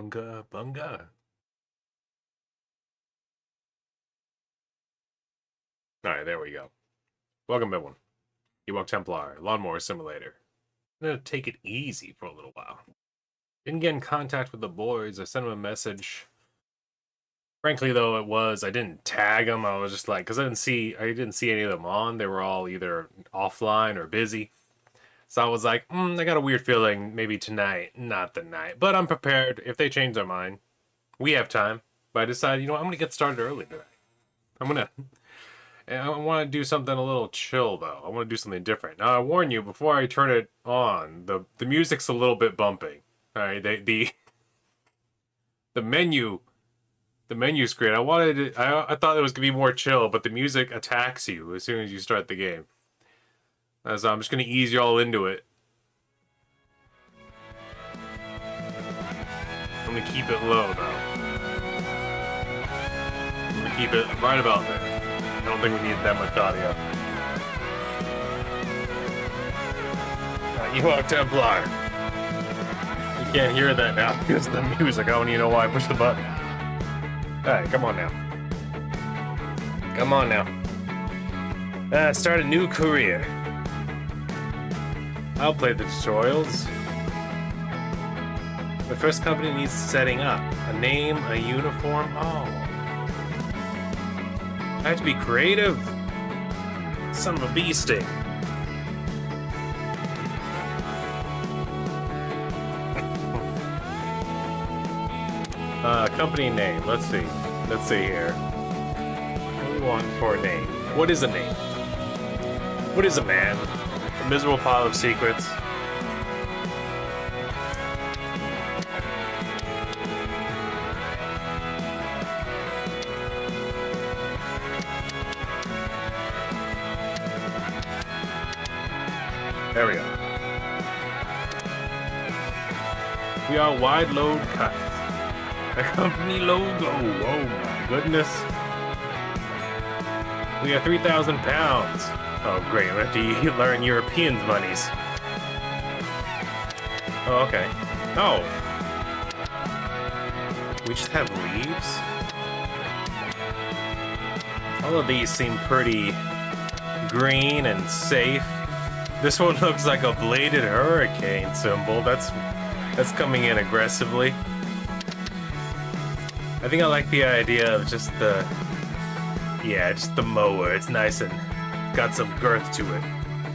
Bunga, bunga. Alright, there we go. Welcome, everyone. Ewok Templar, Lawnmower Simulator. I'm gonna take it easy for a little while. Didn't get in contact with the boys. I sent them a message. Frankly, though, I didn't tag them. I was just like, because I didn't see any of them on. They were all either offline or busy. So I was like, I got a weird feeling maybe tonight, not the night. But I'm prepared if they change their mind. We have time. But I decided, I'm going to get started early today. I want to do something a little chill, though. I want to do something different. Now, I warn you, before I turn it on, the music's a little bit bumping. All right, the menu screen. I thought it was gonna be more chill, but the music attacks you as soon as you start the game. So I'm just gonna ease you all into it. I'm gonna keep it low, though. I'm gonna keep it right about there. I don't think we need that much audio. Ewok Templar. You can't hear that now because of the music. I don't even know why I pushed the button. Alright, come on now. Come on now. Start a new career. I'll play the tutorials. The first company needs setting up. A name, a uniform. Oh. I have to be creative. Son of a bee sting. Company name. Let's see here. What do we want for a name? What is a name? What is a man? A miserable pile of secrets. There we go. We are Wide Load Cuts. A company logo. Oh my goodness. We are 3,000 pounds. Oh great, I'm gonna have to learn Europeans' monies. Oh, okay. Oh. We just have leaves? All of these seem pretty green and safe. This one looks like a bladed hurricane symbol. That's coming in aggressively. I think I like the idea of just the mower. It's nice and got some girth to it.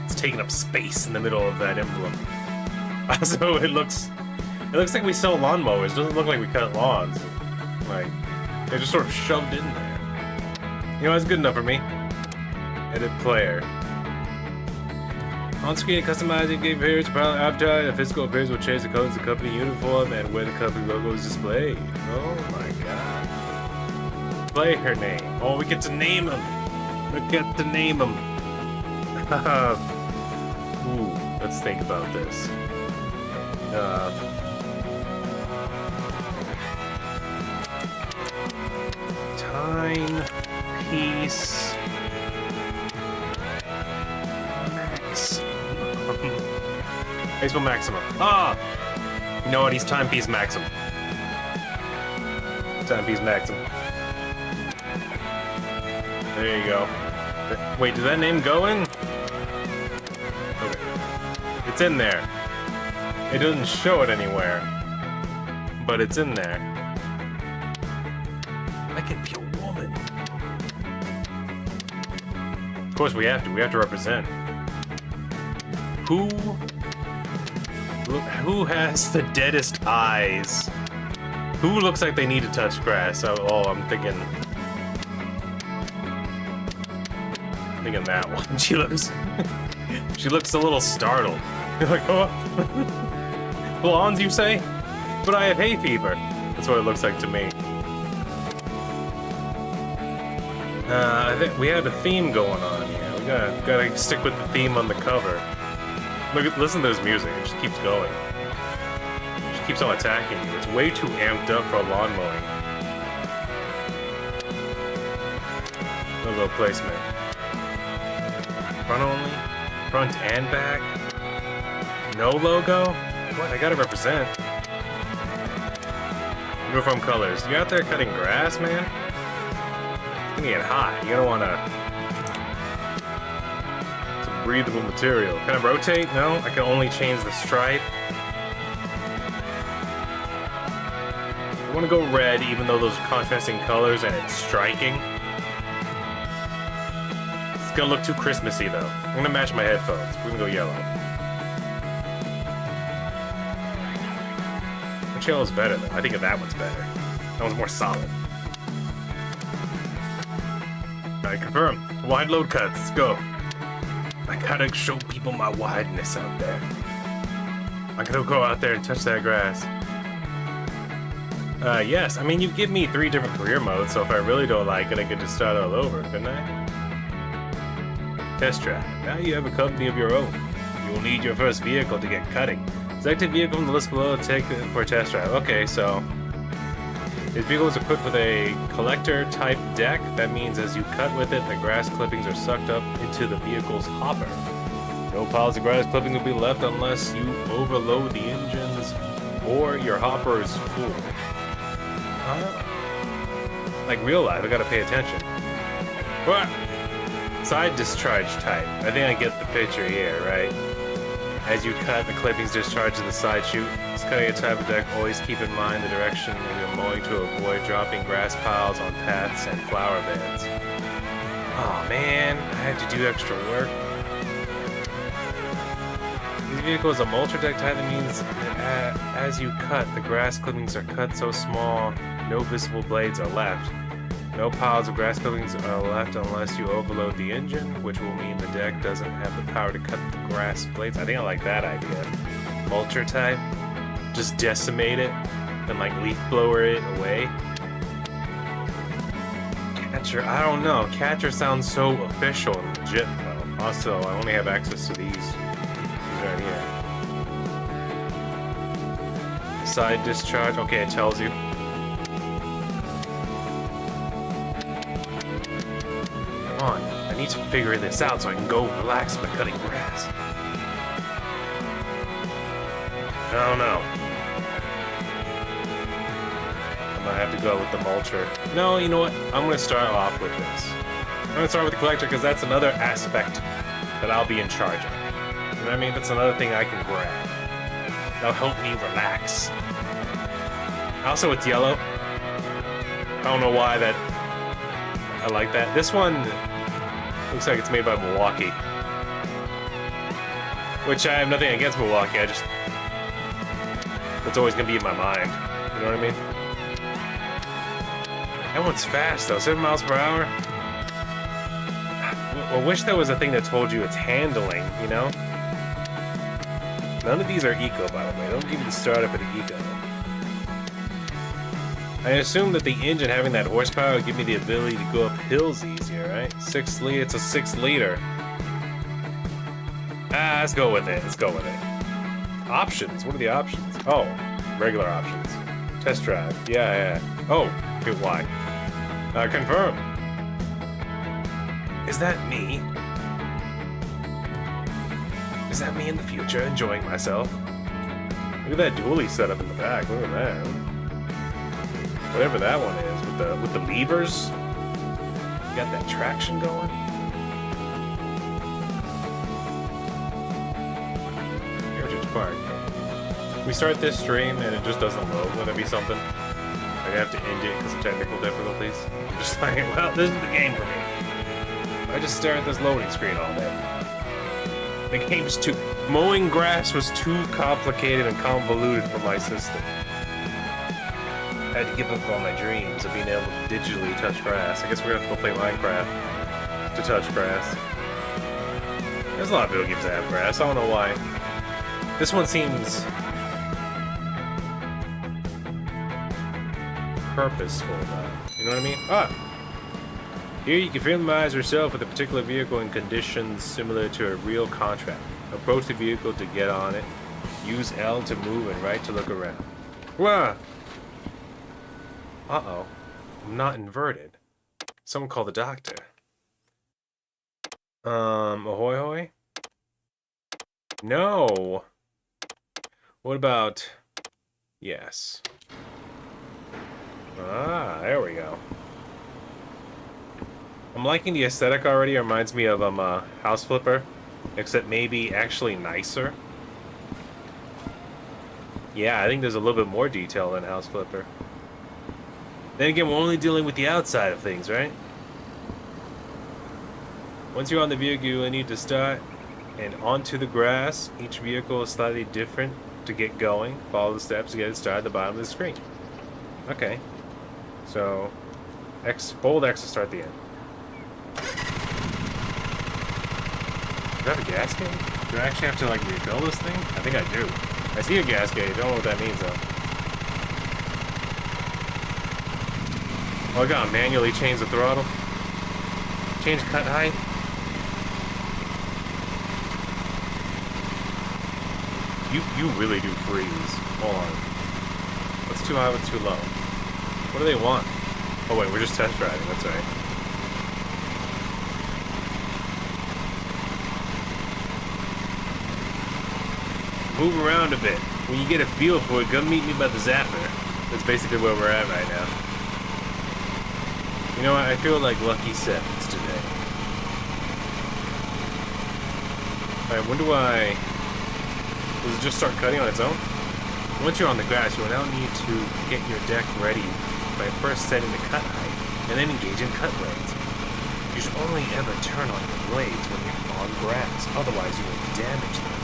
It's taking up space in the middle of that emblem. Also, it looks like we sell lawnmowers. It doesn't look like we cut lawns. Like, they're just sort of shoved in there. That's good enough for me. Edit player. On-screen customizing game appearance, probably avatar, the physical appearance will change the colors of the company uniform and where the company logo is displayed. Oh my god. Player name. Oh, we get to name them. Ooh, let's think about this. Timepiece. Baseball Maximum. You know what? He's Timepiece Maximum. Timepiece Maximum. There you go. Wait, did that name go in? Okay. It's in there. It doesn't show it anywhere. But it's in there. I can be a woman. Of course we have to represent. Who has the deadest eyes? Who looks like they need to touch grass? I'm thinking that one. She looks a little startled. You're like, oh, lawns, you say? But I have hay fever. That's what it looks like to me. I think we had a theme going on here. We gotta stick with the theme on the cover. Listen to this music. It just keeps going. It just keeps on attacking you. It's way too amped up for lawn mowing. Logo placement. Front only? Front and back? No logo? What? I gotta represent. Uniform colors. You out there cutting grass, man? It's gonna get hot. You're gonna wanna... Some breathable material. Can I rotate? No? I can only change the stripe. I wanna go red, even though those are contrasting colors and it's striking. It's gonna look too Christmassy, though. I'm gonna match my headphones. We're gonna go yellow. Which yellow's better, though? I think that one's better. That one's more solid. Alright, confirm. Wide load cuts. Let's go. I gotta show people my wideness out there. I gotta go out there and touch that grass. Yes. I mean, you give me 3 different career modes, so if I really don't like it, I could just start all over, couldn't I? Test drive. Now you have a company of your own. You will need your first vehicle to get cutting. Select a vehicle from the list below and take it for a test drive. Okay, so... This vehicle is equipped with a collector-type deck. That means as you cut with it, the grass clippings are sucked up into the vehicle's hopper. No piles of grass clippings will be left unless you overload the engines or your hopper is full. Like real life, I gotta pay attention. What? Side discharge type. I think I get the picture here, right? As you cut, the clippings discharge to the side chute. It's cutting a type of deck. Always keep in mind the direction of your mowing to avoid dropping grass piles on paths and flower beds. Oh man, I have to do extra work. This vehicle is a mulcher deck type. That means that as you cut, the grass clippings are cut so small, no visible blades are left. No piles of grass clippings are left unless you overload the engine, which will mean the deck doesn't have the power to cut the grass blades. I think I like that idea. Mulcher type. Just decimate it and like leaf blower it away. Catcher, I don't know. Catcher sounds so official and legit though. Also, I only have access to these right here. Side discharge. Okay, it tells you. On. I need to figure this out so I can go relax by cutting grass. I don't know. I might have to go with the mulcher. No, you know what? I'm going to start off with this. I'm going to start with the collector because that's another aspect that I'll be in charge of. You know what I mean? That's another thing I can grab. That'll help me relax. Also, it's yellow. I don't know why that... I like that. This one looks like it's made by Milwaukee. Which I have nothing against Milwaukee, I just... That's always going to be in my mind. You know what I mean? That one's fast though, 7 miles per hour. I wish there was a thing that told you it's handling, you know? None of these are eco, by the way. Don't give me the starter for the eco. I assume that the engine having that horsepower will give me the ability to go up hills easier, right? 6 liter, it's a 6 liter. Let's go with it. Let's go with it. Options. What are the options? Oh, regular options. Test drive. Yeah. Oh, hit Y. Confirm. Is that me? Is that me in the future enjoying myself? Look at that dually setup in the back. Look at that. Whatever that one is with the levers. You got that traction going. Heritage Park. We start this stream and it just doesn't load. Would that be something? I have to end it because of technical difficulties. I'm just like, well, this is the game for me. I just stare at this loading screen all day. The game's too... Mowing grass was too complicated and convoluted for my system. I had to give up on my dreams of being able to digitally touch grass. I guess we're gonna have to go play Minecraft to touch grass. There's a lot of video games that have grass. I don't know why. This one seems... purposeful, though. You know what I mean? Here you can familiarize yourself with a particular vehicle in conditions similar to a real contract. Approach the vehicle to get on it. Use L to move and right to look around. Wah! Uh-oh. I'm not inverted. Someone call the doctor. Ahoy hoy? No! What about... Yes. Ah, there we go. I'm liking the aesthetic already. It reminds me of House Flipper, except maybe actually nicer. Yeah, I think there's a little bit more detail than House Flipper. Then again, we're only dealing with the outside of things, right? Once you're on the vehicle, you need to start and onto the grass. Each vehicle is slightly different to get going. Follow the steps to get it started at the bottom of the screen. Okay. So, hold X to start the end. Do I have a gas gauge? Do I actually have to, like, refill this thing? I think I do. I see a gas gauge. I don't know what that means, though. Oh, I gotta manually change the throttle. Change cut height. You really do freeze. Hold on. What's too high, what's too low? What do they want? Oh wait, we're just test driving, that's right. Move around a bit. When you get a feel for it, come meet me by the zapper. That's basically where we're at right now. You know what, I feel like Lucky Sevens today. Alright, when do I... Does it just start cutting on its own? Once you're on the grass, you will now need to get your deck ready by first setting the cut height, and then engaging cut blades. You should only ever turn on your blades when you're on grass, otherwise you will damage them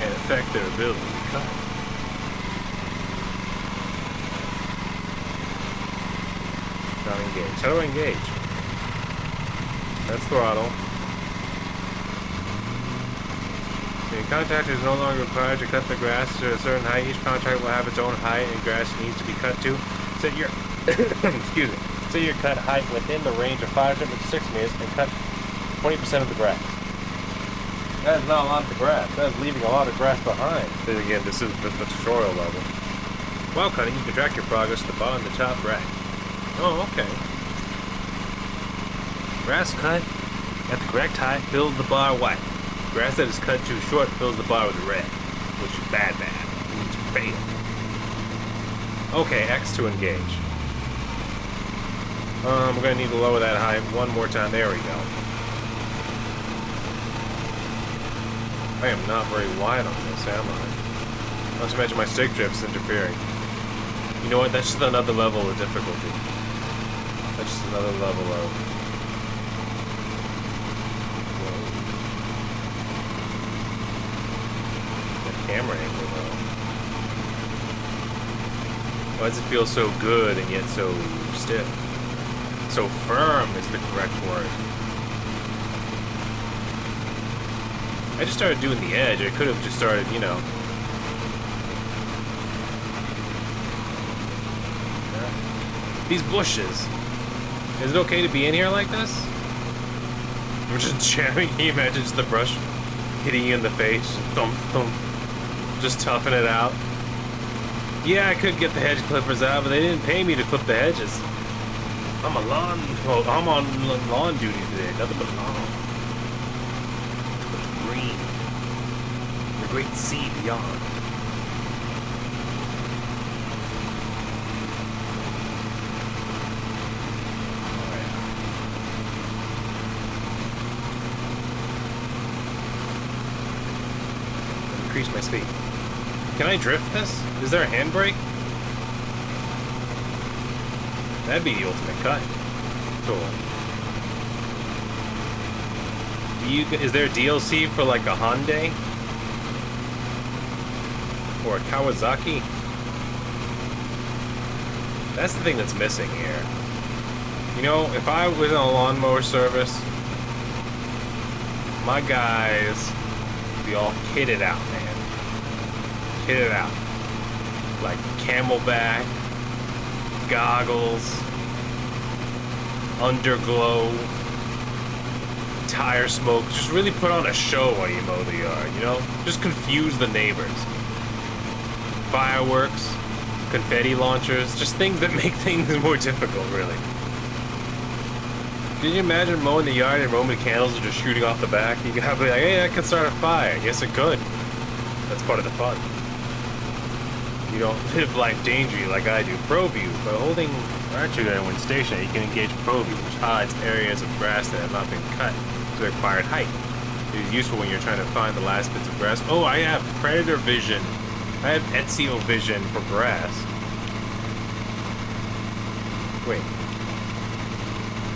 and affect their ability to cut. Not engage. How do I engage? That's throttle. The contractor is no longer required to cut the grass to a certain height. Each contractor will have its own height and grass needs to be cut to. Set your excuse me. Set your cut height within the range of 5 to 6 meters and cut 20% of the grass. That is not a lot of the grass. That is leaving a lot of grass behind. Then again, this is the tutorial level. While cutting, you can track your progress to the bottom of the top right. Oh, okay. Grass cut at the correct height fills the bar white. Grass that is cut too short fills the bar with red, which is bad. It's fatal. Okay, X to engage. We're gonna need to lower that height one more time. There we go. I am not very wide on this, am I? Not to mention my stick drift's interfering. You know what? That's just another level of difficulty. That's just another level of... camera angle though. Why does it feel so good and yet so stiff? So firm is the correct word. I just started doing the edge. I could have just started, you know. These bushes. Is it okay to be in here like this? I'm just jamming. Can you imagine just the brush hitting you in the face? Thump, thump. Just toughing it out. Yeah, I could get the hedge clippers out, but they didn't pay me to clip the hedges. I'm on lawn duty today. Nothing but lawn. The green. The great sea beyond. Increase my speed. Can I drift this? Is there a handbrake? That'd be the ultimate cut. Cool. Is there a DLC for like a Hyundai? Or a Kawasaki? That's the thing that's missing here. You know, if I was in a lawnmower service, my guys would be all kitted out, man. Kitted out. Like Camelback, goggles, underglow, tire smoke. Just really put on a show while you mow the yard, you know? Just confuse the neighbors. Fireworks, confetti launchers, just things that make things more difficult, really. Can you imagine mowing the yard and Roman candles are just shooting off the back? You gotta be like, hey, that could start a fire. Yes, it could. That's part of the fun. You don't live life dangerously like I do. Pro view. By holding Archer gun, when stationary, you can engage Provy, which hides areas of grass that have not been cut to the required height. It is useful when you're trying to find the last bits of grass. Oh, I have Predator Vision. I have Ezio Vision for grass. Wait.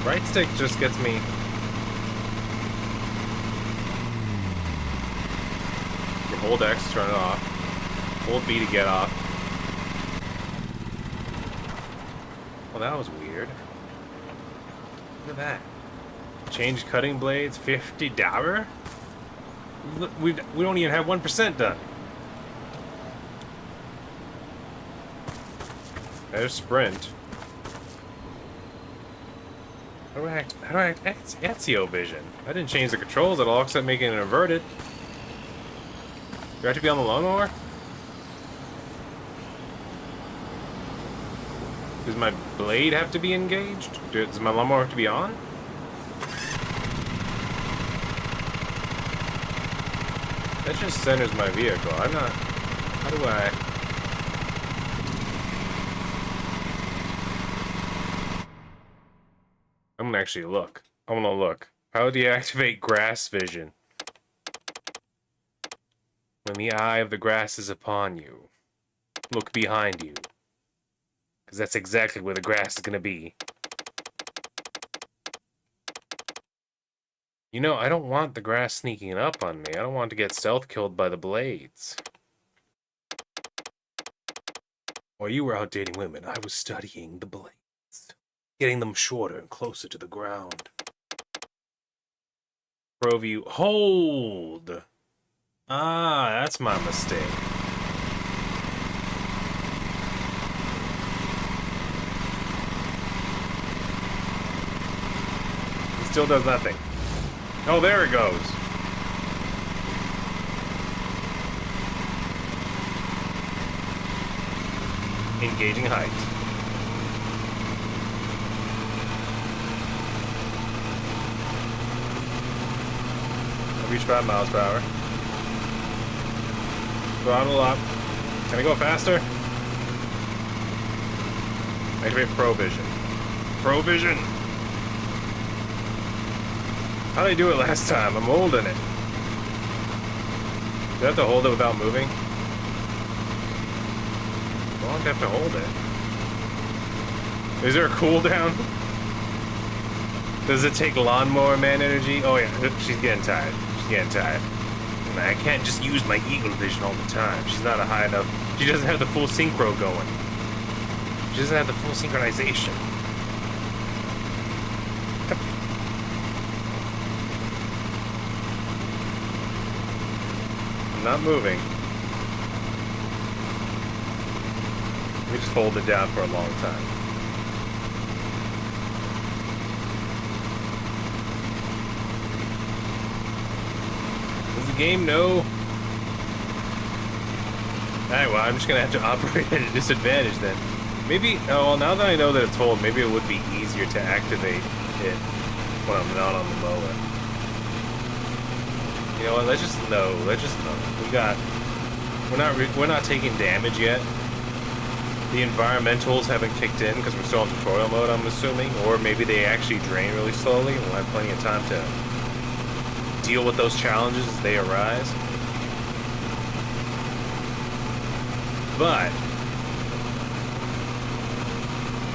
Right stick just gets me... You hold X to turn it off. Hold B to get off. Well, that was weird. Look at that. Change cutting blades, $50? We don't even have 1% done. There's sprint. How do I act Ezio Vision? I didn't change the controls at all except making it inverted. Do I have to be on the lawnmower? Does my blade have to be engaged? Does my lawnmower have to be on? That just centers my vehicle. I'm not... How do I... I'm gonna actually look. I'm gonna look. How do you activate grass vision? When the eye of the grass is upon you, look behind you. Because that's exactly where the grass is gonna be. You know, I don't want the grass sneaking up on me. I don't want to get stealth killed by the blades. While you were out dating women, I was studying the blades. Getting them shorter and closer to the ground. ProView, hold! Ah, that's my mistake. It still does nothing. Oh, there it goes. Engaging height. Reach 5 miles per hour. Throttle up. Can I go faster? Activate Pro Vision. Pro Vision! How did I do it last time? I'm holding it. Do I have to hold it without moving? How long do I have to hold it? Is there a cooldown? Does it take lawnmower man energy? Oh yeah, she's getting tired. She's getting tired. I can't just use my eagle vision all the time. She's not a high enough... She doesn't have the full synchro going. She doesn't have the full synchronization. I'm not moving. Let me just hold it down for a long time. Does the game know? Alright, well, I'm just gonna have to operate at a disadvantage then. Maybe, oh, well, now that I know that it's hold, maybe it would be easier to activate it when I'm not on the mower. You know what? Let's just know. We're not taking damage yet. The environmentals haven't kicked in because we're still in tutorial mode, I'm assuming, or maybe they actually drain really slowly, and we'll have plenty of time to deal with those challenges as they arise. But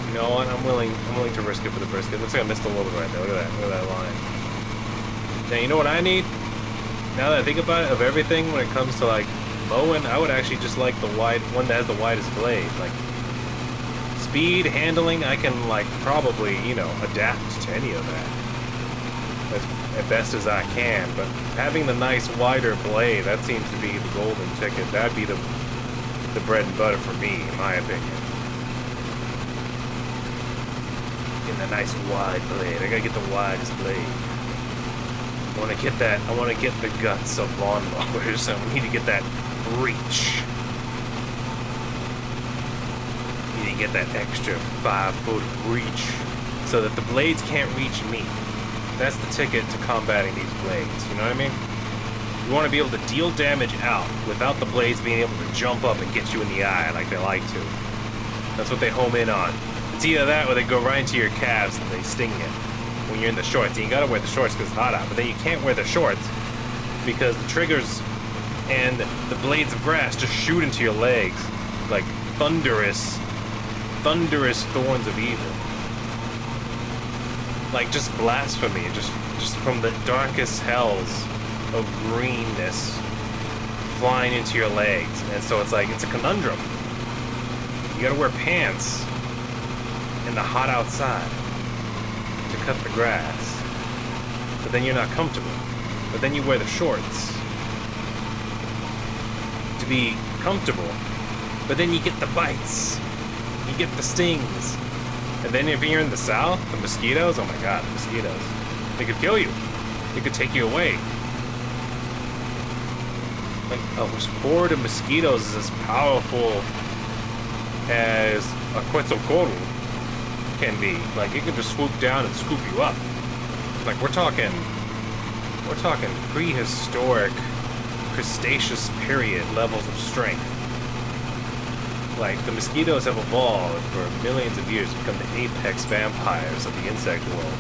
you know what? I'm willing to risk it for the brisket. Looks like I missed a little bit right there. Look at that line. Now, you know what I need? Now that I think about it, of everything when it comes to like mowing, I would actually just like the wide one that has the widest blade. Like speed, handling, I can like probably, you know, adapt to any of that as best as I can. But having the nice wider blade, that seems to be the golden ticket. That'd be the bread and butter for me, in my opinion. Getting a nice wide blade. I gotta get the widest blade. I want to get the guts of lawnmowers, so we need to get that reach. We need to get that extra 5-foot reach so that the blades can't reach me. That's the ticket to combating these blades, you know what I mean? You want to be able to deal damage out without the blades being able to jump up and get you in the eye like they like to. That's what they home in on. It's either that or they go right into your calves and they sting you when you're in the shorts. And you gotta wear the shorts because it's hot out, but then you can't wear the shorts because the triggers and the blades of grass just shoot into your legs like thunderous thorns of evil. Like just blasphemy, just from the darkest hells of greenness flying into your legs. And so it's like, it's a conundrum. You gotta wear pants in the hot outside to cut the grass, but then you're not comfortable. But then you wear the shorts to be comfortable, but then you get the bites, you get the stings. And then if you're in the south, the mosquitoes, oh my god, the mosquitoes, they could kill you. They could take you away. Like a horde of mosquitoes is as powerful as a Quetzalcoatl can be. Like it can just swoop down and scoop you up. Like we're talking prehistoric Cretaceous period levels of strength. Like the mosquitoes have evolved for millions of years to become the apex vampires of the insect world.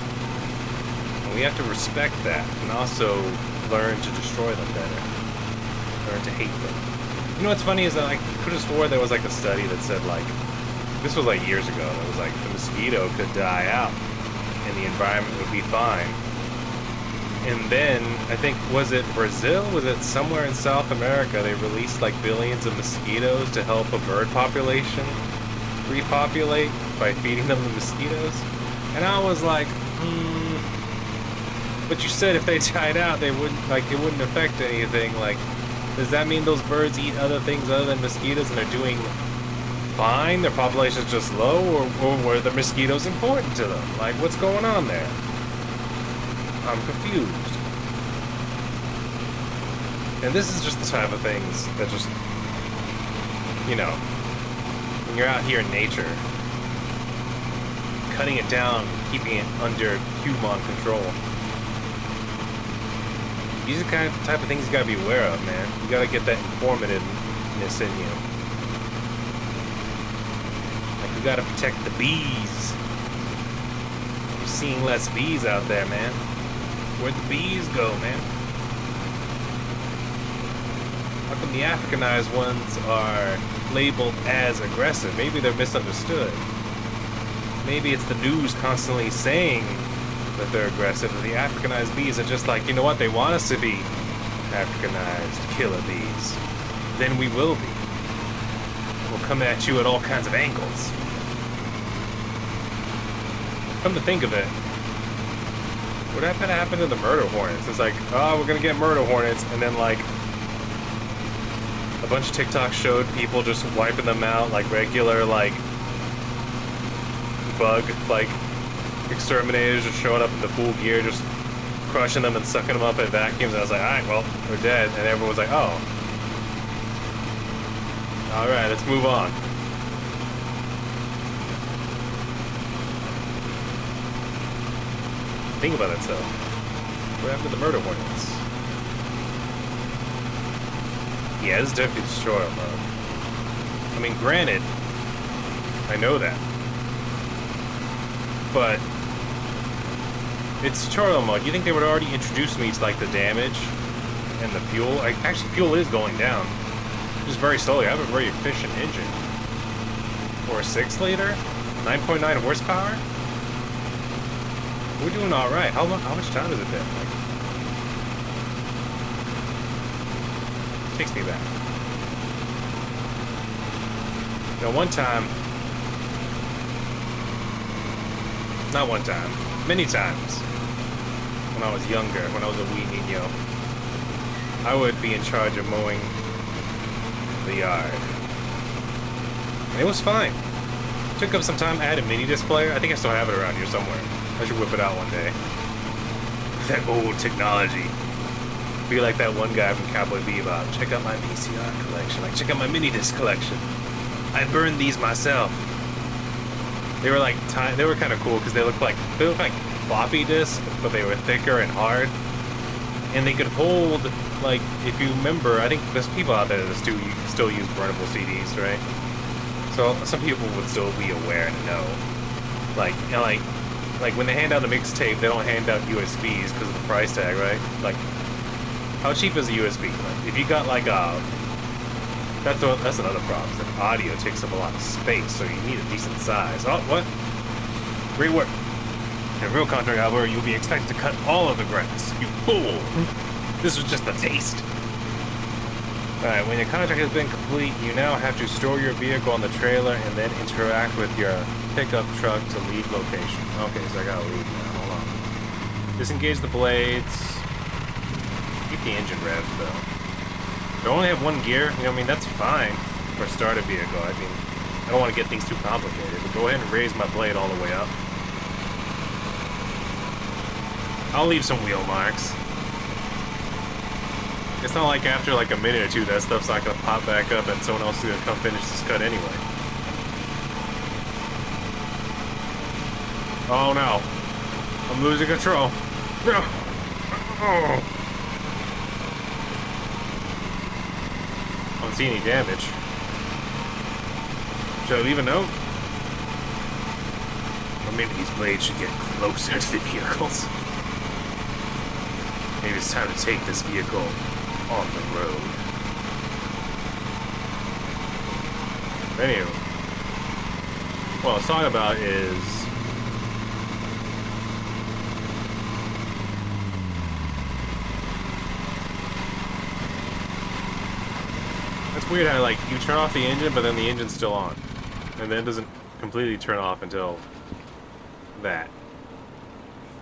And we have to respect that and also learn to destroy them better. Learn to hate them. You know what's funny is that I could have swore there was like a study that said like, this was like years ago, that was like the mosquito could die out and the environment would be fine. And then, I think, was it Brazil? Was it somewhere in South America? They released like billions of mosquitoes to help a bird population repopulate by feeding them the mosquitoes. And I was like, but you said if they died out, they wouldn't, like, it wouldn't affect anything. Like, does that mean those birds eat other things other than mosquitoes and they're doing fine? Their population's just low, or were the mosquitoes important to them? Like, what's going on there? I'm confused. And this is just the type of things that just, you know, when you're out here in nature, cutting it down, keeping it under human control. These are the kind of type of things you gotta be aware of, man. You gotta get that informativeness in you. Like, you gotta protect the bees. You're seeing less bees out there, man. Where'd the bees go, man? How come the Africanized ones are labeled as aggressive? Maybe they're misunderstood. Maybe it's the news constantly saying that they're aggressive, and the Africanized bees are just like, you know what, they want us to be Africanized killer bees. Then we will be. We'll come at you at all kinds of angles. Come to think of it, what happened to the murder hornets? It's like, oh, we're gonna get murder hornets, and then like a bunch of TikToks showed people just wiping them out like regular like bug like exterminators, just showing up in the full gear, just crushing them and sucking them up in vacuums. And I was like, all right, well, they're dead. And everyone was like, oh, all right, let's move on. Think about it, though. What happened to the murder hornets? Yeah, this is definitely tutorial mode. I mean, granted, I know that. But it's tutorial mode. You think they would already introduce me to, like, the damage and the fuel? Like, actually, fuel is going down. Just very slowly. I have a very efficient engine. Or a 6-liter? 9.9 horsepower? We're doing all right. How much time has it been? Like, takes me back. You know, one time, not one time, many times, when I was younger, when I was a wee niño, I would be in charge of mowing the yard. And it was fine. Took up some time. I had a mini disc player. I think I still have it around here somewhere. I should whip it out one day. That old technology. Be like that one guy from Cowboy Bebop. Check out my VCR collection. Like, check out my mini disc collection. I burned these myself. They were like they were kind of cool because they looked like floppy disks, but they were thicker and hard. And they could hold, like, if you remember, I think there's people out there that still use burnable CDs, right? So some people would still be aware to know. Like when they hand out the mixtape, they don't hand out USBs because of the price tag, right? Like, how cheap is a USB? Like, if you got like a, that's another problem. Is that audio takes up a lot of space, so you need a decent size. Oh, what? Great work. In a real contract, however, you'll be expected to cut all of the grass. You fool! This was just a taste. Alright, when your contract has been complete, you now have to store your vehicle on the trailer and then interact with your pickup truck to leave location. Okay, so I gotta leave now. Hold on. Disengage the blades. Keep the engine revved, though. If I only have one gear, you know what I mean, that's fine for a starter vehicle. I mean, I don't want to get things too complicated, but go ahead and raise my blade all the way up. I'll leave some wheel marks. It's not like after like a minute or two that stuff's not gonna pop back up and someone else is gonna come finish this cut anyway. Oh no. I'm losing control. No. Oh. I don't see any damage. Should I leave a note? Or maybe these blades should get closer to the vehicles. Maybe it's time to take this vehicle on the road. Anyway, what I was talking about is that's weird how like you turn off the engine, but then the engine's still on, and then it doesn't completely turn off until that.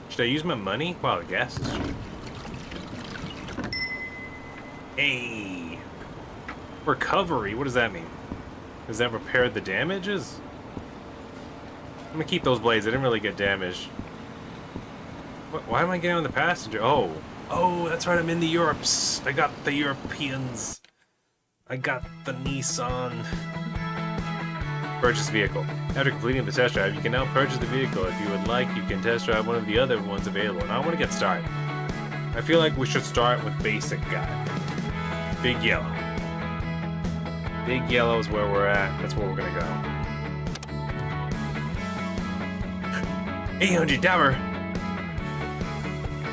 Should I use my money? Wow, the gas is cheap. Hey! Recovery, what does that mean? Does that repair the damages? I'm gonna keep those blades, they didn't really get damaged. Why am I getting on the passenger? Oh, that's right, I'm in the Europes. I got the Europeans. I got the Nissan. Purchase vehicle. After completing the test drive, you can now purchase the vehicle. If you would like, you can test drive one of the other ones available. Now I want to get started. I feel like we should start with basic guy. Big Yellow. Big Yellow is where we're at. That's where we're gonna go. $800.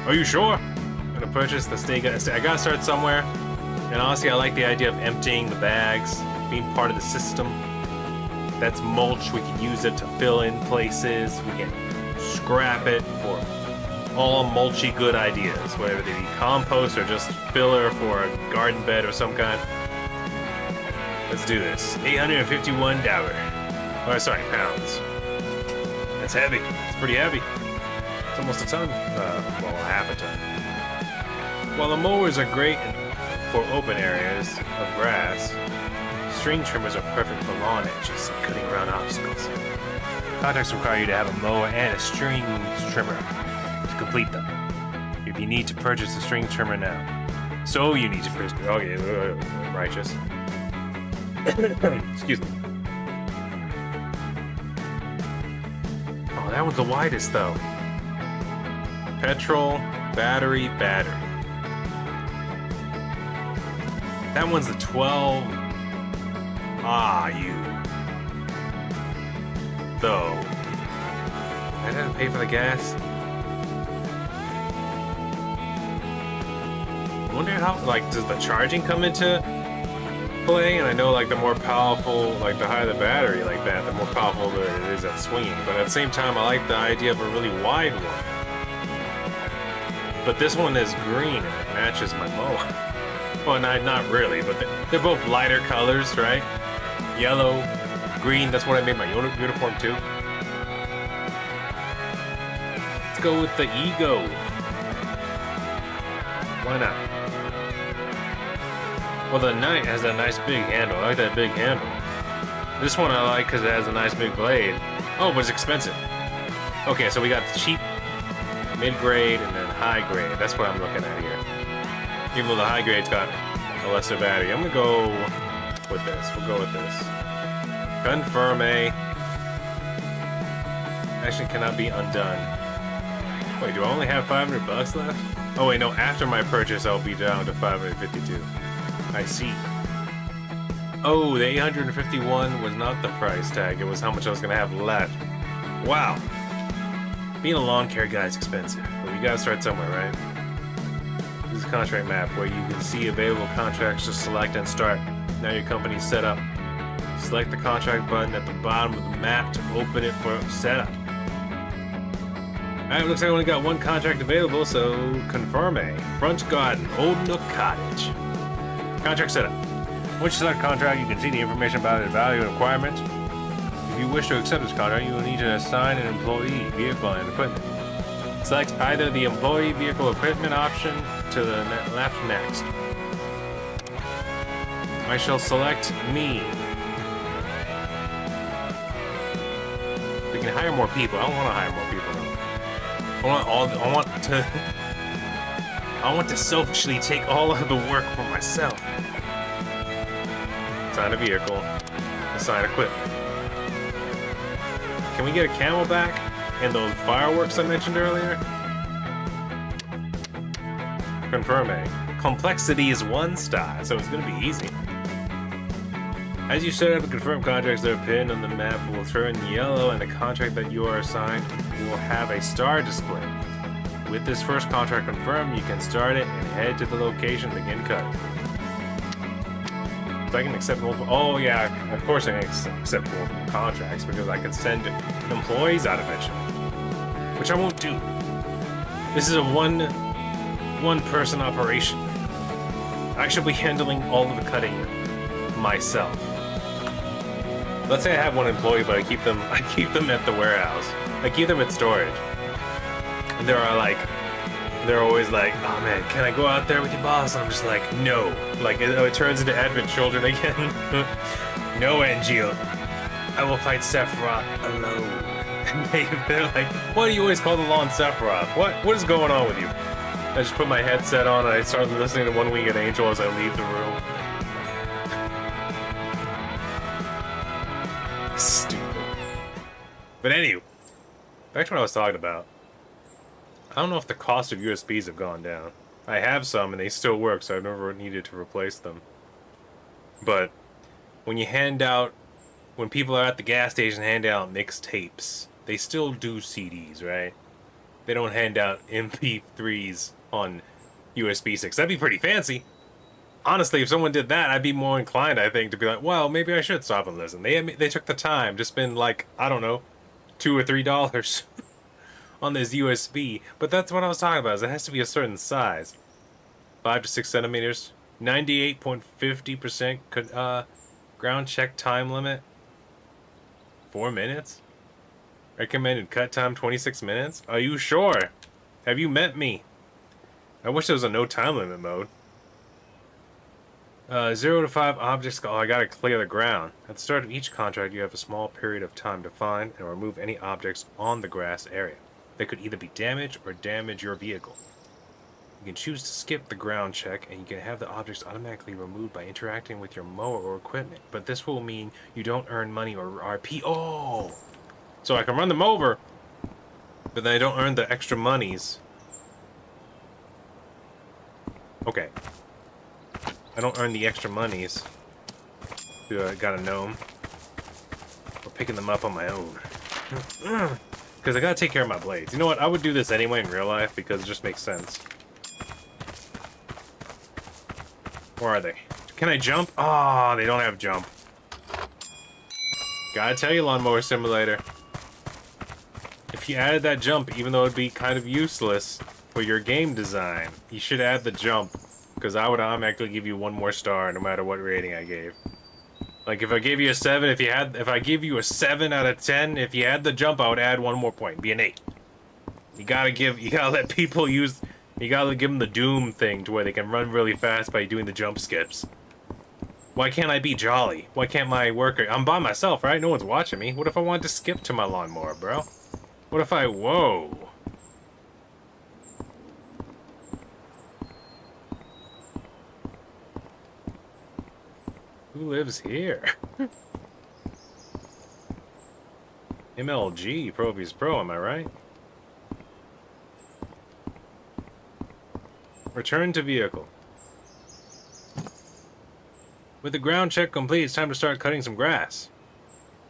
Are you sure? I'm gonna purchase the steak. I gotta start somewhere. And honestly, I like the idea of emptying the bags, being part of the system. That's mulch. We can use it to fill in places. We can scrap it for all mulchy good ideas, whether they be compost or just filler for a garden bed or some kind. Let's do this. $851. Oh, sorry, pounds. That's heavy. It's pretty heavy. It's almost a ton. Well, half a ton. While the mowers are great for open areas of grass, string trimmers are perfect for lawn edges and cutting around obstacles. Contracts require you to have a mower and a string trimmer to complete them. If you need to purchase a string trimmer now. So you need to purchase... Okay, righteous. Excuse me. Oh, that one's the widest, though. Petrol, battery. That one's the 12... Ah, you... Though... I didn't pay for the gas. I wonder how, like, does the charging come into play? And I know, like, the more powerful, like, the higher the battery, like that, the more powerful it is at swinging. But at the same time, I like the idea of a really wide one. But this one is green and it matches my mower. Well, not really, but they're both lighter colors, right? Yellow, green, that's what I made my uniform too. Let's go with the Ego. Why not? Well, the Knight has a nice big handle. I like that big handle. This one I like because it has a nice big blade. Oh, but it's expensive. Okay, so we got cheap, mid-grade, and then high-grade. That's what I'm looking at here. Even though the high-grade's got a lesser battery. I'm gonna go with this. We'll go with this. Confirm A. Action cannot be undone. Wait, do I only have $500 left? Oh wait, no, after my purchase I'll be down to 552. I see. Oh, the 851 was not the price tag, it was how much I was gonna have left. Wow. Being a lawn care guy is expensive, but you gotta start somewhere, right? This is a contract map where you can see available contracts to select and start. Now your company's set up. Select the contract button at the bottom of the map to open it for setup. Alright, looks like I only got one contract available, so confirm a. Front Garden, Old Nook Cottage. Contract setup. Once you select a contract, you can see the information about its value and requirements. If you wish to accept this contract, you will need to assign an employee, vehicle, and equipment. Select either the employee, vehicle, equipment option to the left next. I shall select me. We can hire more people. I don't want to hire more people though. I want to selfishly take all of the work for myself. Assign a vehicle. Assign equipment. Can we get a camelback and those fireworks I mentioned earlier? Confirm A. Complexity is 1 star, so it's gonna be easy. As you set up the confirmed contracts that are pinned on the map will turn yellow, and the contract that you are assigned will have a star display. With this first contract confirmed, you can start it and head to the location and begin cutting. So I can accept multiple. Oh yeah, of course I can accept multiple contracts because I can send employees out eventually, which I won't do. This is a one-person operation. I should be handling all of the cutting myself. Let's say I have one employee, but I keep them at the warehouse. I keep them at storage. And they're always like, oh man, can I go out there with your boss? And I'm just like, no. Like it turns into Advent Children again. No, Angeal. I will fight Sephiroth alone. And they're like, why do you always call the lawn Sephiroth? What is going on with you? I just put my headset on and I start listening to One Winged Angel as I leave the room. Stupid. But anyway, back to what I was talking about. I don't know if the cost of USBs have gone down. I have some and they still work, so I've never needed to replace them. But when people are at the gas station and hand out mixtapes, they still do CDs, right? They don't hand out MP3s on USB sticks. That'd be pretty fancy. Honestly, if someone did that, I'd be more inclined, I think, to be like, well, maybe I should stop and listen. They took the time to spend, like, I don't know, $2 or $3 on this USB. But that's what I was talking about, is it has to be a certain size. 5 to 6 centimeters. 98.50% ground check time limit. 4 minutes? Recommended cut time 26 minutes? Are you sure? Have you met me? I wish there was a no time limit mode. 0 to 5 objects. Oh, I gotta clear the ground. At the start of each contract, you have a small period of time to find and remove any objects on the grass area. They could either be damaged or damage your vehicle. You can choose to skip the ground check, and you can have the objects automatically removed by interacting with your mower or equipment. But this will mean you don't earn money or RP. Oh! So I can run them over, but then I don't earn the extra monies. Okay. I don't earn the extra monies. Got a gnome. Or picking them up on my own. Because I gotta take care of my blades. You know what? I would do this anyway in real life because it just makes sense. Where are they? Can I jump? Ah, they don't have jump. Gotta tell you, Lawnmower Simulator. If you added that jump, even though it'd be kind of useless for your game design, you should add the jump. Because I would automatically give you 1 more star no matter what rating I gave. Like if I gave you a 7, if I give you a 7 out of 10, if you had the jump, I would add 1 more point, be an 8. You gotta let people use, you gotta give them the Doom thing to where they can run really fast by doing the jump skips. Why can't I be jolly? Why can't my worker, I'm by myself, right? No one's watching me. What if I wanted to skip to my lawnmower, bro? What if whoa. Who lives here? MLG, Proby's Pro, am I right? Return to vehicle. With the ground check complete, it's time to start cutting some grass.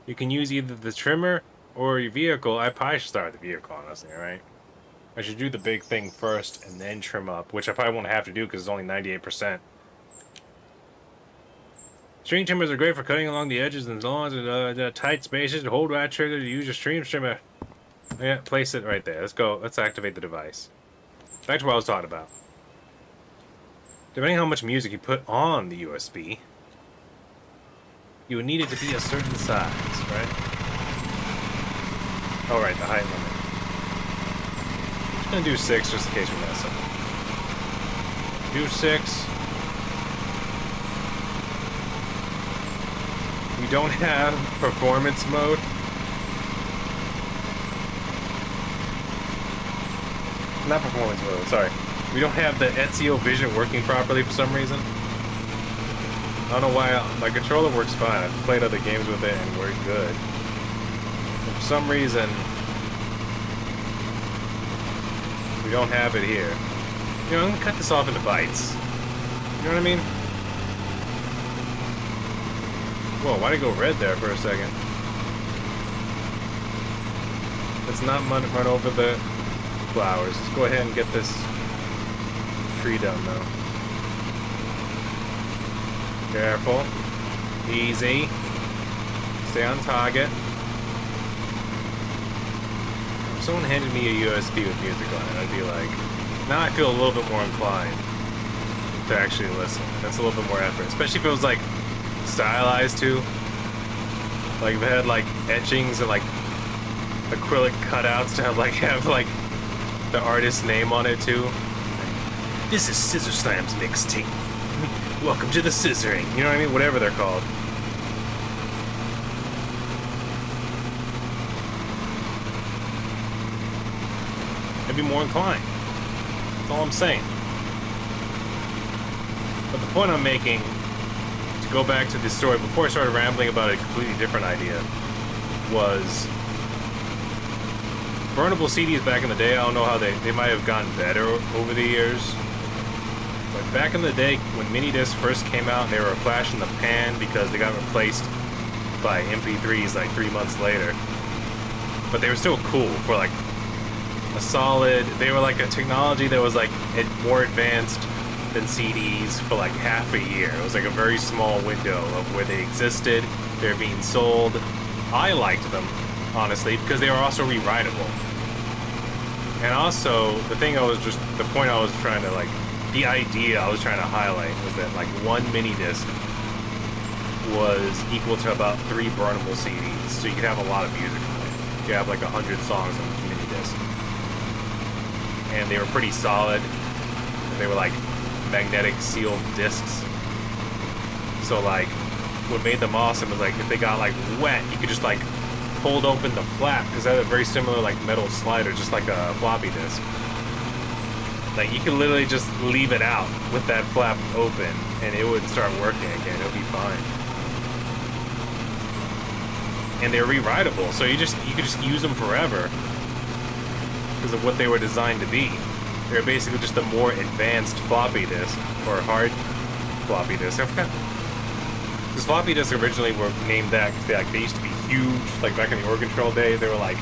You can use either the trimmer or your vehicle, I probably should start with the vehicle, honestly, right? I should do the big thing first and then trim up, which I probably won't have to do because it's only 98%. String trimmers are great for cutting along the edges and as long as the tight spaces. To hold right trigger to use your string trimmer. Yeah, place it right there. Let's go. Let's activate the device. Back to what I was talking about. Depending on how much music you put on the USB, you would need it to be a certain size, right? Oh, right, the height limit. I'm gonna do 6 just in case we mess up. Do 6. We don't have performance mode. Not performance mode, sorry. We don't have the Ezio Vision working properly for some reason. I don't know why. My controller works fine. I've played other games with it and worked good. But for some reason, we don't have it here. You know, I'm gonna cut this off into bites. You know what I mean? Whoa, why'd it go red there for a second? Let's not run over the flowers. Let's go ahead and get this tree done, though. Careful. Easy. Stay on target. If someone handed me a USB with music on it, I'd be like... Now I feel a little bit more inclined to actually listen. That's a little bit more effort. Especially if it was, like, stylized, too. Like, if it had, like, etchings and, like, acrylic cutouts to have, like, the artist's name on it, too. This is Scissor Slam's mixtape. Welcome to the scissoring. You know what I mean? Whatever they're called. I'd be more inclined. That's all I'm saying. But the point I'm making, to go back to this story, before I started rambling about a completely different idea, was burnable CDs back in the day. I don't know how they might have gotten better over the years. But back in the day, when mini discs first came out, they were a flash in the pan because they got replaced by MP3s like 3 months later. But they were still cool for like a solid. They were like a technology that was like more advanced than CDs for like half a year. It was like a very small window of where they existed. They were being sold. I liked them, honestly, because they were also rewritable. And also, the point I was trying to like. The idea I was trying to highlight was that like one mini disc was equal to about 3 burnable CDs, so you could have a lot of music on it. You could have like 100 songs on each mini disc, and they were pretty solid. And they were like magnetic sealed discs. So like, what made them awesome was like if they got like wet, you could just like hold open the flap because they had a very similar like metal slider, just like a floppy disk. Like, you could literally just leave it out with that flap open, and it would start working again. It would be fine. And they're rewritable, so you could just use them forever because of what they were designed to be. They're basically just a more advanced floppy disk, or hard floppy disk. I forgot. Because floppy disks originally were named that because they used to be huge. Like, back in the Oregon Trail days, they were like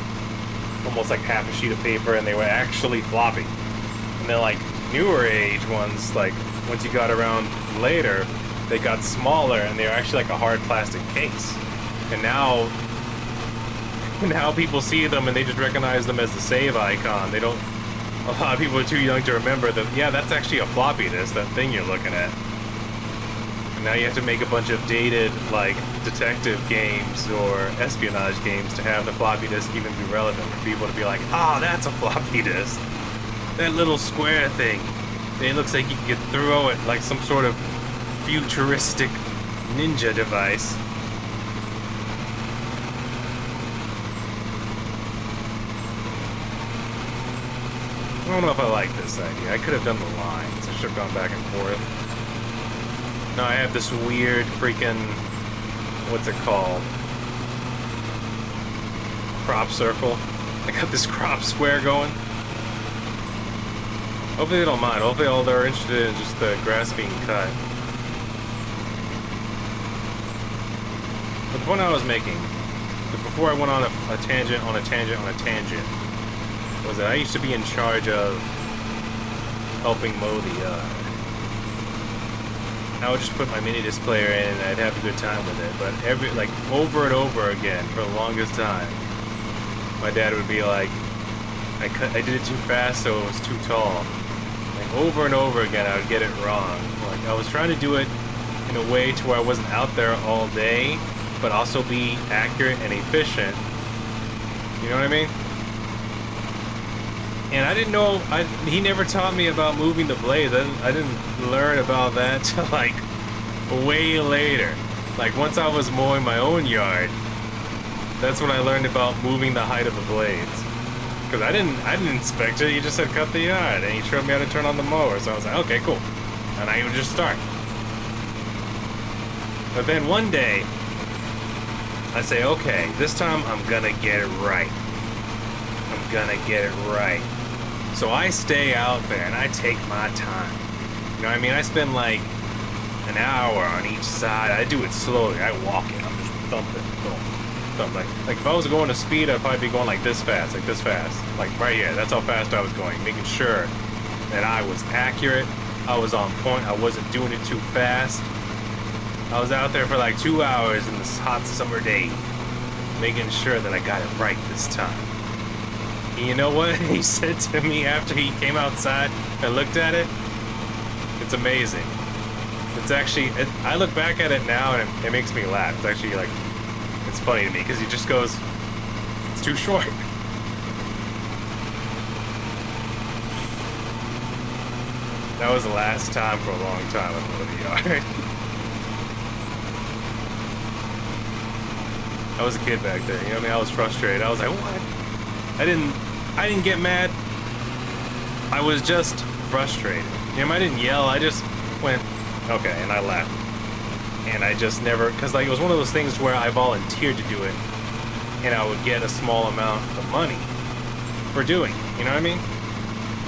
almost like half a sheet of paper, and they were actually floppy. And then, like, newer age ones, like, once you got around later, they got smaller, and they were actually like a hard plastic case. And now people see them, and they just recognize them as the save icon. They don't... A lot of people are too young to remember that, yeah, that's actually a floppy disk, that thing you're looking at. And now you have to make a bunch of dated, like, detective games or espionage games to have the floppy disk even be relevant for people to be like, ah, that's a floppy disk. That little square thing. It looks like you could throw it like some sort of futuristic ninja device. I don't know if I like this idea. I could have done the lines. I should have gone back and forth. No, I have this weird freaking... What's it called? Crop circle. I got this crop square going. Hopefully they don't mind. Hopefully all they're interested in is just the grass being cut. But the point I was making before I went on a tangent, was that I used to be in charge of helping mow the yard. I would just put my mini disc player in and I'd have a good time with it. But over and over again for the longest time, my dad would be like, I did it too fast, so it was too tall. Like over and over again, I would get it wrong. Like I was trying to do it in a way to where I wasn't out there all day, but also be accurate and efficient. You know what I mean? And I didn't know, he never taught me about moving the blades. I didn't learn about that till like way later. Like once I was mowing my own yard, that's when I learned about moving the height of the blades. Because I didn't inspect it, he just said cut the yard, and he showed me how to turn on the mower, so I was like, okay, cool. And I would just start. But then one day, I say, okay, this time I'm gonna get it right. I'm gonna get it right. So I stay out there and I take my time. You know what I mean? I spend like an hour on each side. I do it slowly. I walk it. I'm just thumping. Like if I was going to speed, I'd probably be going like this fast. Like right here. That's how fast I was going. Making sure that I was accurate. I was on point. I wasn't doing it too fast. I was out there for like 2 hours in this hot summer day, making sure that I got it right this time. And you know what he said to me after he came outside and looked at it? It's amazing. It's actually, I look back at it now and it makes me laugh. It's actually like, it's funny to me because he just goes, it's too short. That was the last time for a long time I mowed the yard. I was a kid back then, you know what I mean? I was frustrated. I was like, what? I didn't get mad. I was just frustrated. You know, I didn't yell. I just went, okay, and I left. And I just never, because like it was one of those things where I volunteered to do it, and I would get a small amount of money for doing it. You know what I mean?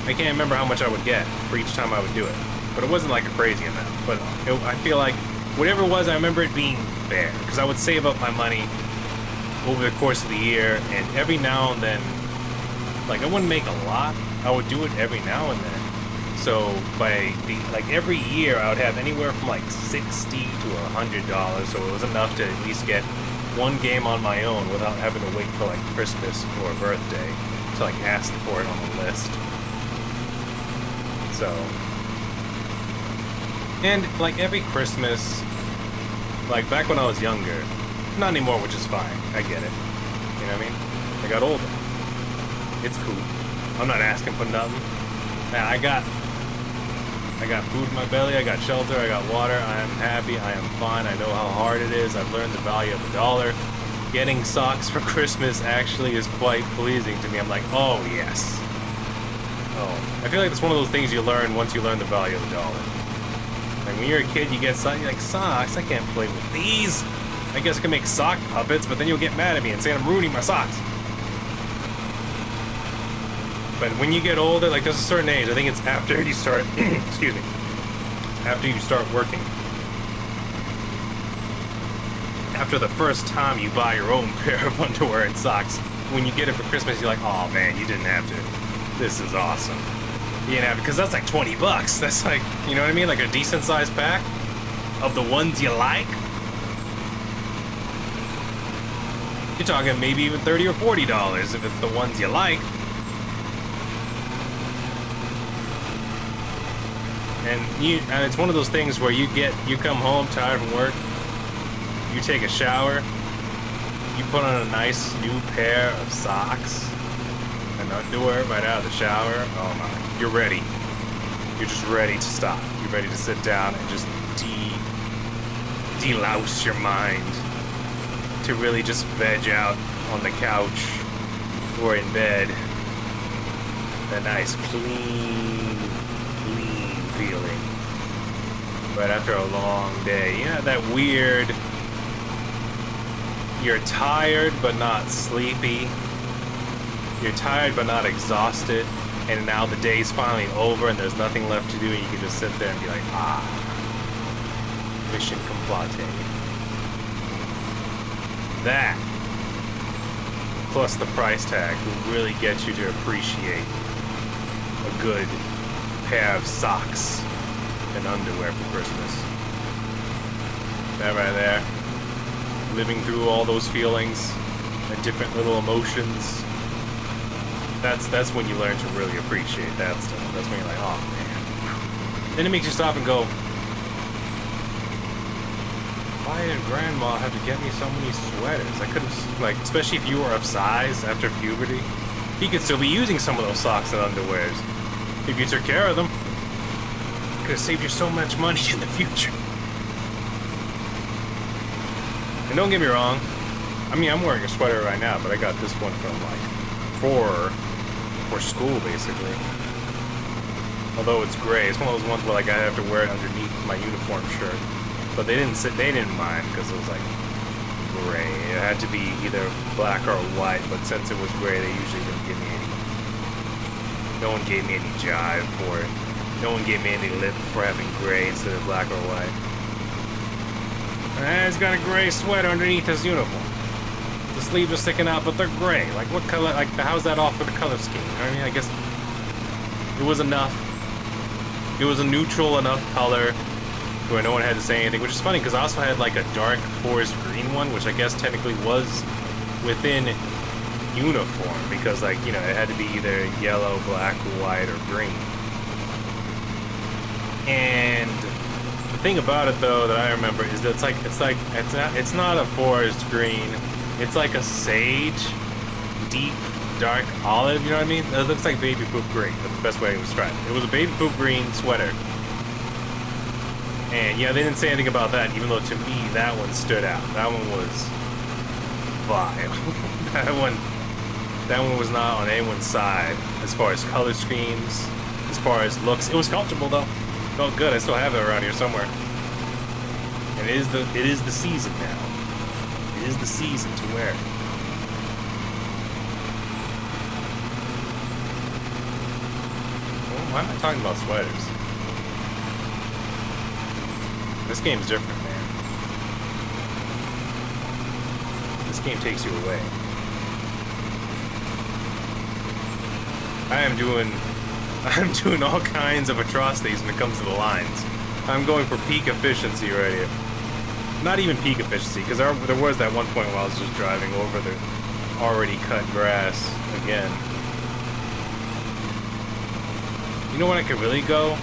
I can't remember how much I would get for each time I would do it, but it wasn't like a crazy amount. But I feel like whatever it was, I remember it being fair, because I would save up my money over the course of the year, and every now and then, like I wouldn't make a lot, I would do it every now and then. So like every year I would have anywhere from like $60 to $100, so it was enough to at least get one game on my own without having to wait for like Christmas or a birthday to like ask for it on the list. So, and like every Christmas, like back when I was younger, not anymore, which is fine. I get it. You know what I mean? I got older. It's cool. I'm not asking for nothing. Man, I got food in my belly. I got shelter. I got water. I am happy. I am fine. I know how hard it is. I've learned the value of the dollar. Getting socks for Christmas actually is quite pleasing to me. I'm like, oh yes. Oh, I feel like it's one of those things you learn once you learn the value of the dollar. Like when you're a kid, you get socks. You're like, socks? I can't play with these. I guess I can make sock puppets, but then you'll get mad at me and say I'm ruining my socks. But when you get older, like there's a certain age, I think it's after you start, excuse me, after you start working. After the first time you buy your own pair of underwear and socks, when you get it for Christmas, you're like, oh man, you didn't have to. This is awesome. You didn't have to, because that's like $20. That's like, you know what I mean? Like a decent sized pack of the ones you like. You're talking maybe even $30 or $40 if it's the ones you like. And it's one of those things where you come home tired from work, you take a shower, you put on a nice new pair of socks and underwear right out of the shower. Oh my, you're ready. You're just ready to stop. You're ready to sit down and just delouse your mind. To really just veg out on the couch or in bed. That nice clean feeling. But after a long day, you know, that weird, you're tired but not sleepy. You're tired but not exhausted. And now the day's finally over and there's nothing left to do and you can just sit there and be like, mission complete. That plus the price tag will really get you to appreciate a good pair of socks and underwear for Christmas. That right there. Living through all those feelings and different little emotions. That's when you learn to really appreciate that stuff. That's when you're like, oh man. Then it makes you stop and go, why did Grandma have to get me so many sweaters? I could have, like, especially if you were of size after puberty, you could still be using some of those socks and underwears. If you took care of them, it could have saved you so much money in the future. And don't get me wrong, I mean, I'm wearing a sweater right now, but I got this one from, like, for school, basically. Although it's gray, it's one of those ones where, like, I have to wear it underneath my uniform shirt. But they didn't mind because it was, like, gray. It had to be either black or white, but since it was gray, they usually didn't give me any. No one gave me any jive for it. No one gave me any lip for having gray instead of black or white. And he's got a gray sweater underneath his uniform. The sleeves are sticking out, but they're gray. Like, what color? Like, how's that off for the color scheme? You know what I mean? I guess it was enough. It was a neutral enough color where no one had to say anything, which is funny because I also had like a dark forest green one, which I guess technically was within uniform because, like, you know, it had to be either yellow, black, white, or green. And the thing about it though that I remember is that it's not a forest green. It's like a sage, deep, dark olive. You know what I mean? It looks like baby poop green. That's the best way to describe it. It was a baby poop green sweater. And yeah, they didn't say anything about that, even though to me that one stood out. That one was vile. that one was not on anyone's side as far as color schemes, as far as looks. It was comfortable though. Felt good. I still have it around here somewhere. And it is the season now. It is the season to wear it. Well, why am I talking about sweaters? This game's different, man. This game takes you away. I'm doing all kinds of atrocities when it comes to the lines. I'm going for peak efficiency right here. Not even peak efficiency, because there was that one point where I was just driving over the already cut grass again. You know what I could really go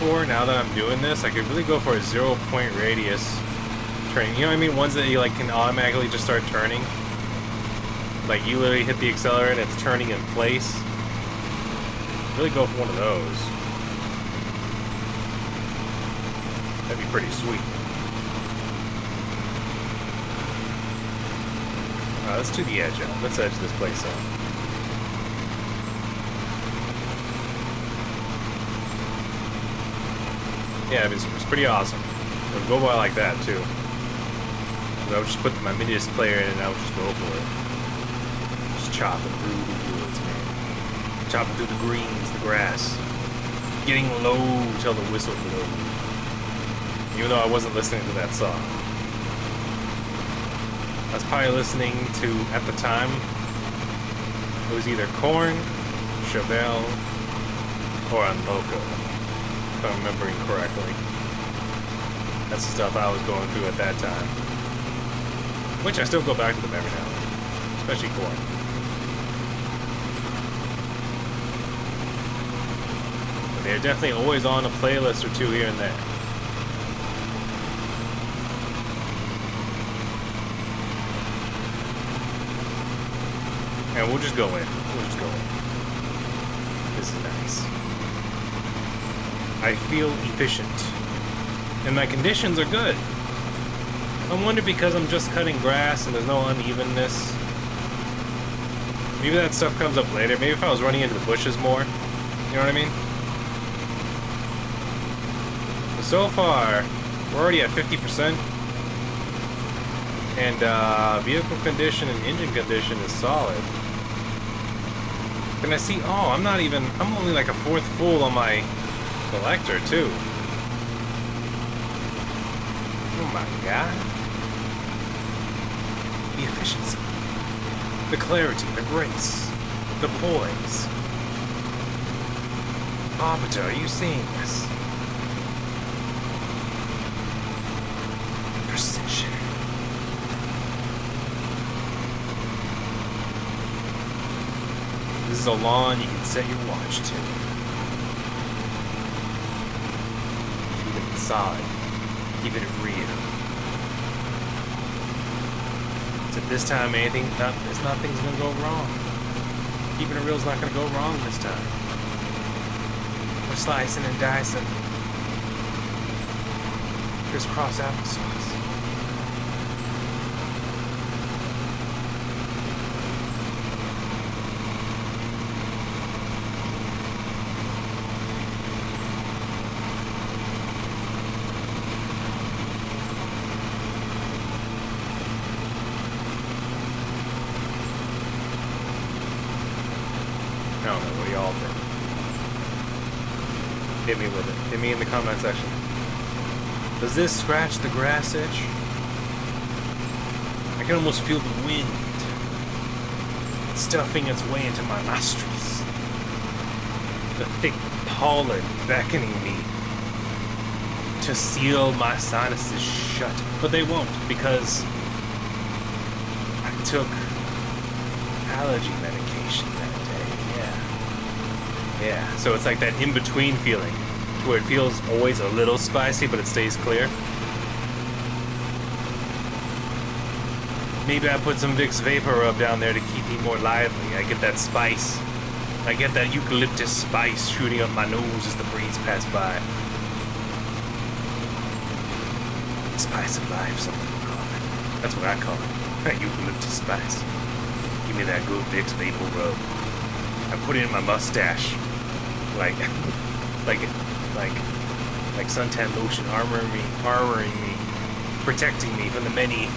for now that I'm doing this? I could really go for a 0-point radius turning. You know what I mean? Ones that you like can automatically just start turning. Like you literally hit the accelerator and it's turning in place. Really go for one of those. That'd be pretty sweet. Let's do the edge out. Let's edge this place out. Yeah, it's pretty awesome. It would go by like that too. I would just put my mini disc player in and I would just go for it. Just chopping through the woods, man. Chopping through the greens, the grass. Getting low till the whistle blows. Even though I wasn't listening to that song. I was probably listening to, at the time, it was either Korn, Chevelle, or Unloco, if I'm remembering correctly. That's the stuff I was going through at that time. Which I still go back to them every now and then, especially Korn. But they're definitely always on a playlist or two here and there. And we'll just go in. We'll just go in. This is nice. I feel efficient. And my conditions are good. I wonder because I'm just cutting grass and there's no unevenness. Maybe that stuff comes up later. Maybe if I was running into the bushes more. You know what I mean? But so far, we're already at 50%. And vehicle condition and engine condition is solid. Can I see? Oh, I'm only like a fourth full on my collector too. Oh my god. The efficiency. The clarity, the grace, the poise. Arbiter, are you seeing this? Precision. This is a lawn you can set your watch to. Keep it solid. Keep it real. So this time, nothing's gonna go wrong. Keeping it real's not gonna go wrong this time. We're slicing and dicing. Crisscross applesauce. I don't know what y'all think. Hit me with it. Hit me in the comment section. Does this scratch the grass itch? I can almost feel the wind stuffing its way into my nostrils. The thick pollen beckoning me to seal my sinuses shut. But they won't, because I took allergy medication that day. Yeah. So it's like that in-between feeling, where it feels always a little spicy, but it stays clear. Maybe I put some Vicks Vapor Rub down there to keep me more lively. I get that spice. I get that eucalyptus spice shooting up my nose as the breeze pass by. Spice of life, something we call it. That's what I call it. That eucalyptus spice. Give me that good Vicks Vapor Rub. I put it in my mustache. Like suntan lotion, armoring me, protecting me from the many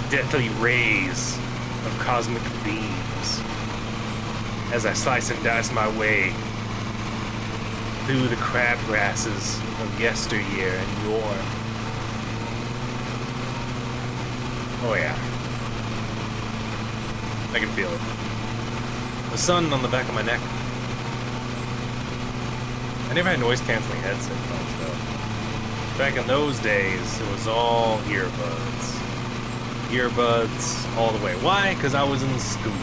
deathly rays of cosmic beams as I slice and dice my way through the crabgrasses of yesteryear and yore. Oh yeah. I can feel it. The sun on the back of my neck. I never had noise-canceling headphones, though. Back in those days, it was all earbuds. Earbuds all the way. Why? Because I was in school.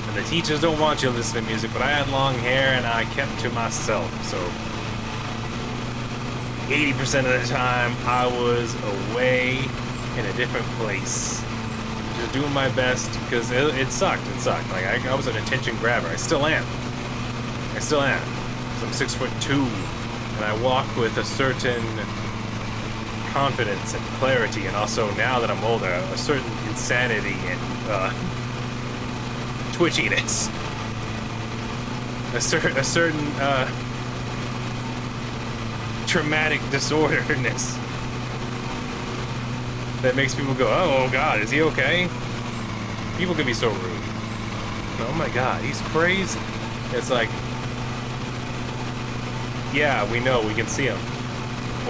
And the teachers don't want you to listen to music, but I had long hair and I kept to myself, so 80% of the time, I was away in a different place. Just doing my best, because it sucked. Like, I was an attention grabber. I still am. I'm 6'2", and I walk with a certain confidence and clarity, and also, now that I'm older, a certain insanity and twitchiness. A certain traumatic disorderness that makes people go, oh God, is he okay? People can be so rude. Oh my God, he's crazy. It's like, yeah, we know, we can see him.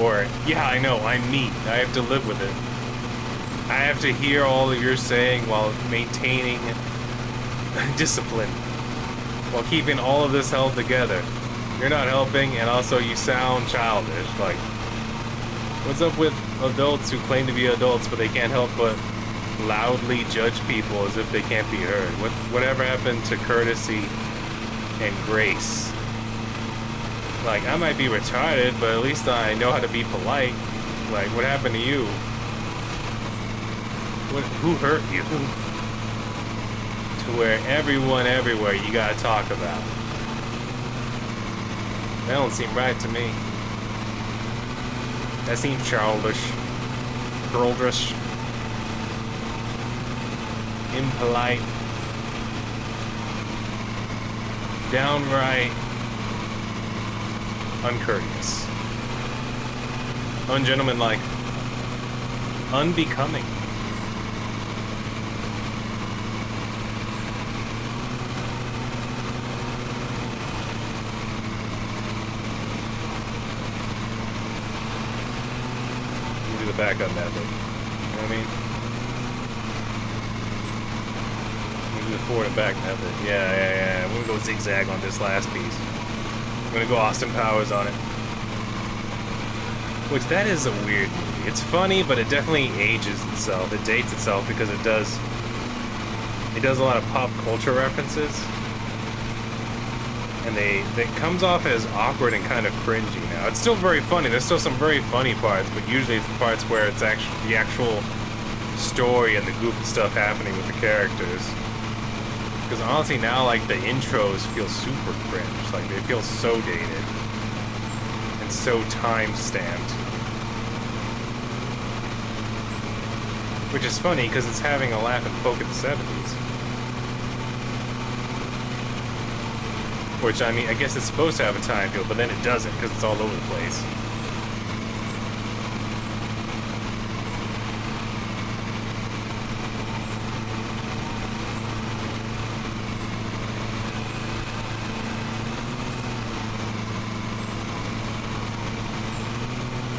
Or, yeah, I know, I'm me. I have to live with it. I have to hear all that you're saying while maintaining discipline. While keeping all of this held together. You're not helping, and also you sound childish. Like, what's up with adults who claim to be adults, but they can't help but loudly judge people as if they can't be heard? Whatever happened to courtesy and grace? Like, I might be retarded, but at least I know how to be polite. Like, what happened to you? Who hurt you? To where everyone everywhere you gotta talk about. That don't seem right to me. That seems childish. Girldrish. Impolite. Downright uncourteous. Ungentlemanlike. Unbecoming. Do the back on that thing. You know what I mean? Do the forward and back method. Yeah. I'm gonna go zigzag on this last piece. I'm gonna go Austin Powers on it. Which, that is a weird movie. It's funny, but it definitely ages itself. It dates itself because it does a lot of pop culture references. And it comes off as awkward and kind of cringy now. It's still very funny. There's still some very funny parts, but usually it's the parts where it's actually the actual story and the goofy stuff happening with the characters. Because honestly now, like, the intros feel super cringe. Like, they feel so dated. And so time-stamped. Which is funny, because it's having a laugh and poke at the 70s. Which, I mean, I guess it's supposed to have a time feel, but then it doesn't, because it's all over the place.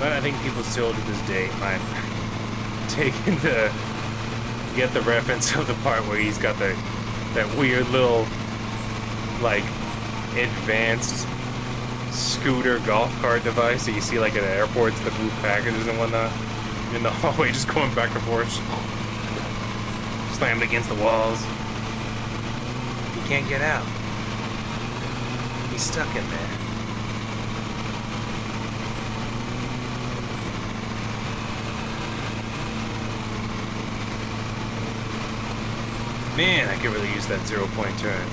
But I think people still to this day might get the reference of the part where he's got that weird little, like, advanced scooter golf cart device that you see like at airports that move packages and whatnot in the hallway, just going back and forth, slammed against the walls. He can't get out. He's stuck in there. Man, I could really use that 0-point turn.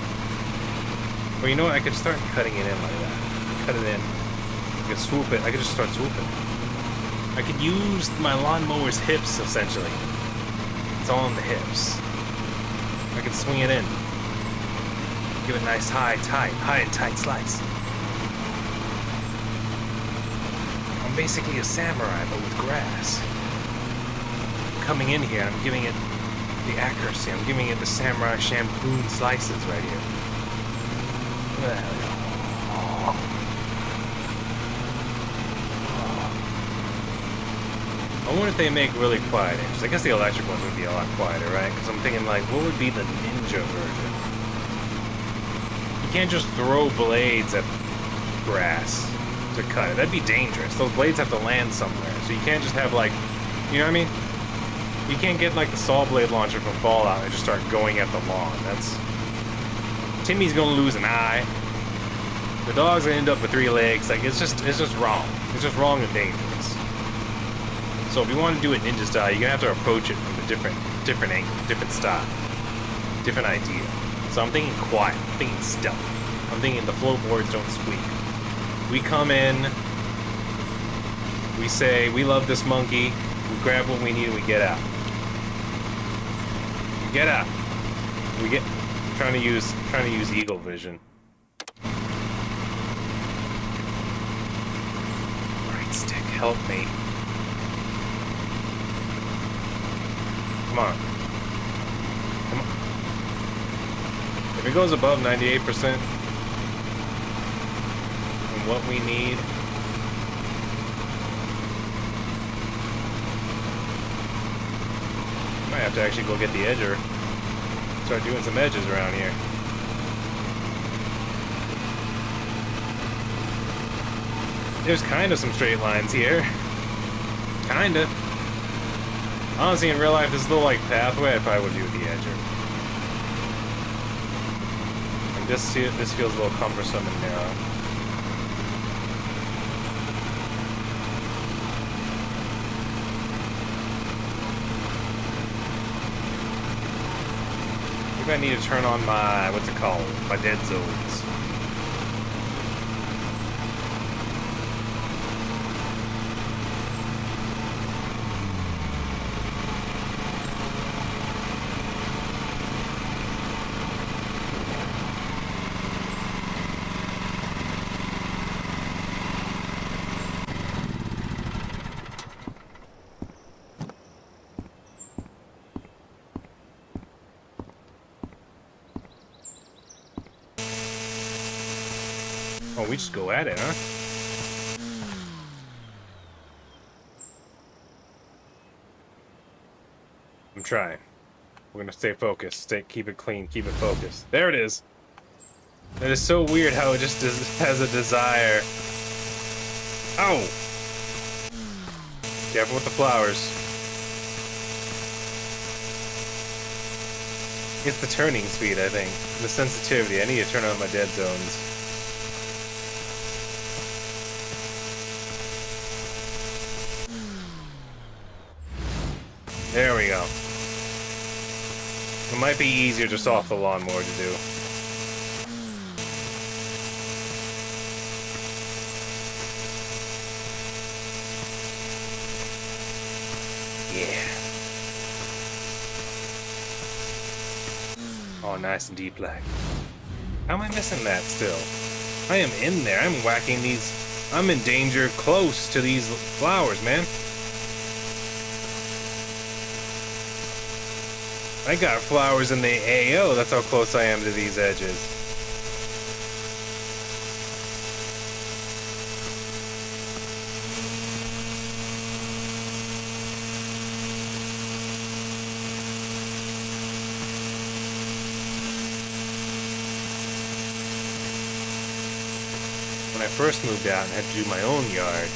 Well, you know what? I could start cutting it in like that. Cut it in. I could swoop it. I could just start swooping. I could use my lawnmower's hips, essentially. It's all in the hips. I could swing it in. Give it a nice high and tight slice. I'm basically a samurai, but with grass. Coming in here, I'm giving it the accuracy. I'm giving it the samurai shampoo slices right here. Look at that. I wonder if they make really quiet engines. I guess the electric ones would be a lot quieter, right? Because I'm thinking, like, what would be the ninja version? You can't just throw blades at grass to cut it. That'd be dangerous. Those blades have to land somewhere. So you can't just have, like, you know what I mean? You can't get, like, the saw blade launcher from Fallout and just start going at the lawn. That's... Timmy's gonna lose an eye. The dog's gonna end up with 3 legs. Like, it's just wrong. It's just wrong and dangerous. So if you want to do it ninja style, you're gonna have to approach it from a different angle, different style, different idea. So I'm thinking quiet. I'm thinking stealth. I'm thinking the floorboards don't squeak. We come in. We say we love this monkey. We grab what we need and we get out. Get out. We get trying to use eagle vision. Right stick, help me. Come on. Come on. If it goes above 98% and what we need, I have to actually go get the edger. Start doing some edges around here. There's kind of some straight lines here. Kinda. Honestly, in real life, this little, like, pathway, I probably would do with the edger. Like, this feels a little cumbersome and narrow. Maybe I need to turn on my, what's it called? My dead zones. Oh, we just go at it, huh? I'm trying. We're gonna stay focused. Keep it clean. Keep it focused. There it is. It is so weird how it just has a desire. Ow! Careful with the flowers. It's the turning speed, I think. The sensitivity. I need to turn on my dead zones. There we go. It might be easier just off the lawnmower to do. Yeah. Oh, nice and deep lag. How am I missing that still? I am in there. I'm whacking these. I'm in danger close to these flowers, man. I got flowers in the AO. That's how close I am to these edges. When I first moved out and had to do my own yard,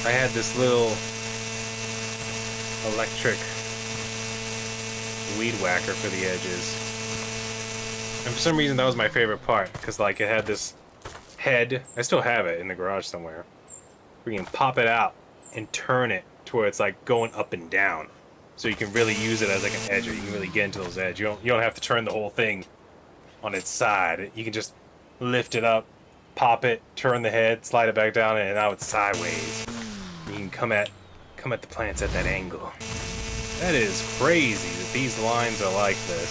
I had this little electric weed whacker for the edges. And for some reason that was my favorite part, because like it had this head. I still have it in the garage somewhere. Where you can pop it out and turn it to where it's like going up and down. So you can really use it as like an edger. You can really get into those edges. You don't have to turn the whole thing on its side. You can just lift it up, pop it, turn the head, slide it back down, and now it's sideways. You can come at the plants at that angle. That is crazy that these lines are like this.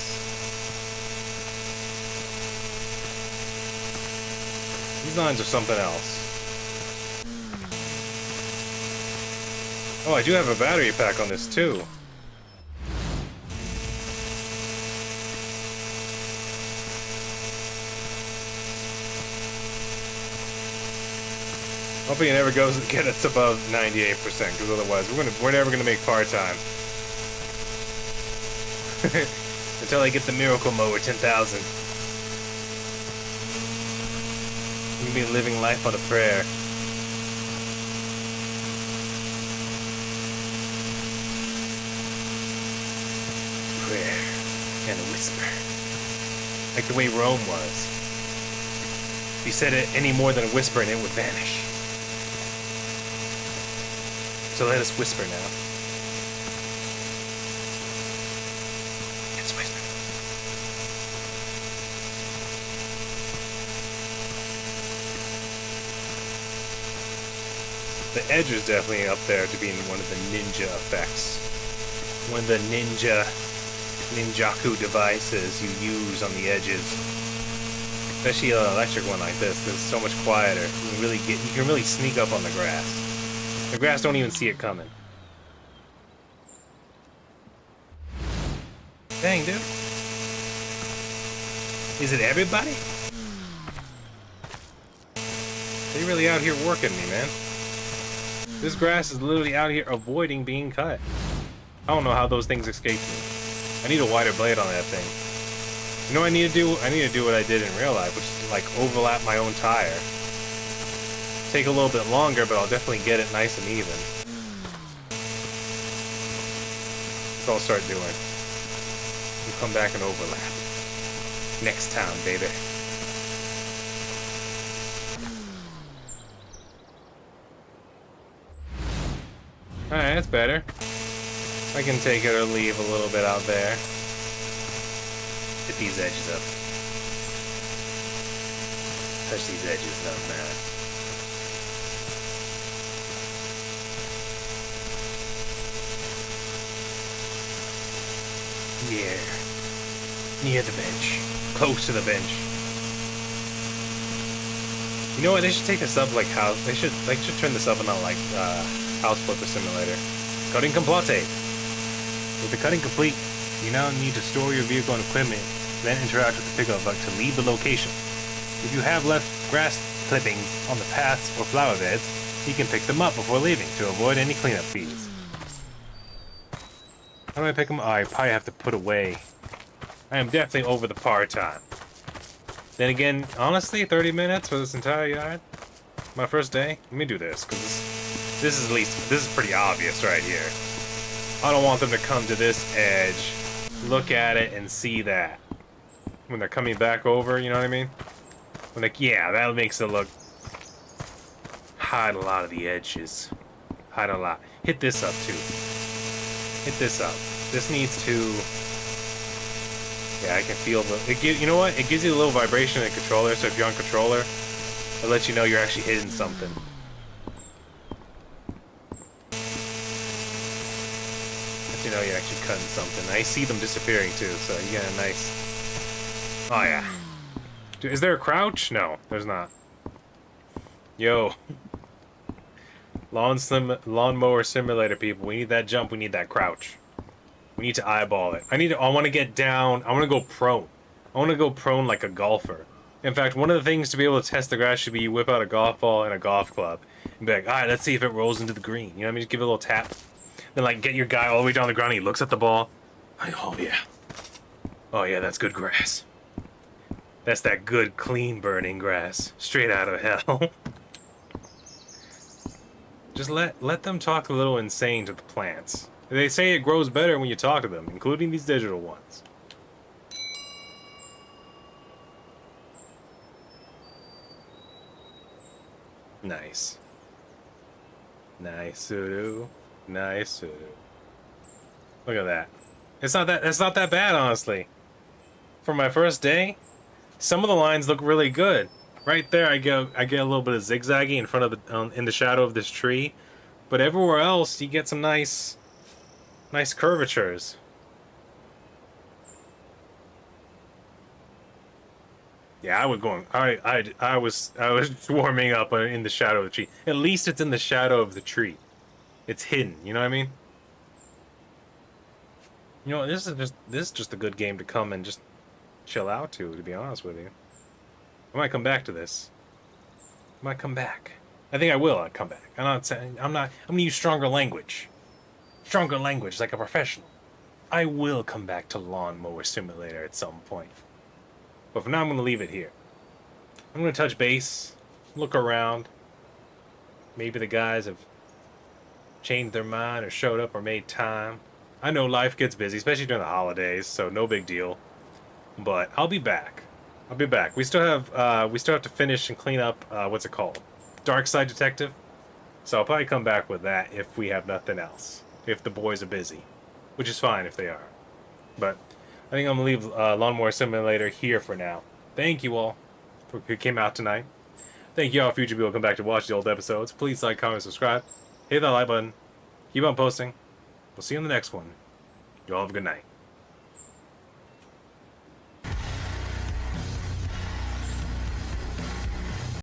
These lines are something else. Oh, I do have a battery pack on this too. Hoping it never goes to get us above 98%, because otherwise we're never gonna make part-time. Until I get the miracle mower 10,000. I'm gonna be living life on a prayer. Prayer and a whisper. Like the way Rome was. If you said it any more than a whisper and it would vanish. So let us whisper now. Let's whisper. The edge is definitely up there to being one of the ninja effects. One of the ninjaku devices you use on the edges. Especially an electric one like this, because it's so much quieter. You can really sneak up on the grass. The grass don't even see it coming. Dang, dude. Is it everybody? They really out here working me, man. This grass is literally out here avoiding being cut. I don't know how those things escaped me. I need a wider blade on that thing. You know what I need to do? I need to do what I did in real life, which is like overlap my own tire. Take a little bit longer, but I'll definitely get it nice and even. That's all I'll start doing. We'll come back and overlap. Next time, baby. Alright, that's better. I can take it or leave a little bit out there. Get these edges up. Touch these edges up, man. Near the bench. Close to the bench. You know what? They should take this up like house. They should turn this up and not like House Flipper Simulator. Cutting complete. With the cutting complete, you now need to store your vehicle and equipment, then interact with the pickup truck to leave the location. If you have left grass clippings on the paths or flower beds, you can pick them up before leaving to avoid any cleanup fees. How do I pick them? Oh, I probably have to put away. I am definitely over the par time. Then again, honestly, 30 minutes for this entire yard? My first day? Let me do this, because this is at least, this is pretty obvious right here. I don't want them to come to this edge, look at it, and see that. When they're coming back over, you know what I mean? When they, yeah, that makes it look... Hide a lot of the edges. Hide a lot. Hit this up, too. Hit this up. This needs to... Yeah, I can feel the... you know what? It gives you a little vibration in the controller, so if you're on controller, it lets you know you're actually hitting something. Lets you know you're actually cutting something. I see them disappearing, too, so you get a nice... Oh, yeah. Dude, is there a crouch? No, there's not. Yo. Lawnmower simulator people. We need that jump. We need that crouch. We need to eyeball it. I want to get down. I want to go prone. I want to go prone like a golfer. In fact, one of the things to be able to test the grass should be you whip out a golf ball and a golf club. And be like, alright, let's see if it rolls into the green. You know what I mean? Just give it a little tap. Then, like, get your guy all the way down the ground. He looks at the ball. Like, oh, yeah. Oh, yeah, that's good grass. That's that good, clean burning grass. Straight out of hell. Just let them talk a little insane to the plants. They say it grows better when you talk to them, including these digital ones. Nice. Nice, Sudo. Nice, Sudo. Look at that. It's not that bad, honestly. For my first day, some of the lines look really good. Right there, I get a little bit of zigzaggy in front of the in the shadow of this tree, but everywhere else you get some nice curvatures. Yeah, I was warming up in the shadow of the tree. At least it's in the shadow of the tree. It's hidden. You know what I mean? You know, this is just a good game to come and just chill out to be honest with you. I might come back to this. I might come back. I think I will. I'll come back. I'm gonna use stronger language. Stronger language, like a professional. I will come back to Lawnmower Simulator at some point. But for now, I'm gonna leave it here. I'm gonna touch base, look around. Maybe the guys have changed their mind or showed up or made time. I know life gets busy, especially during the holidays, so no big deal. But I'll be back. I'll be back. We still have to finish and clean up what's it called? Dark Side Detective. So I'll probably come back with that if we have nothing else. If the boys are busy. Which is fine if they are. But I think I'm gonna leave Lawnmower Simulator here for now. Thank you all for who came out tonight. Thank you all future people who come back to watch the old episodes. Please like, comment, subscribe. Hit that like button. Keep on posting. We'll see you on the next one. You all have a good night.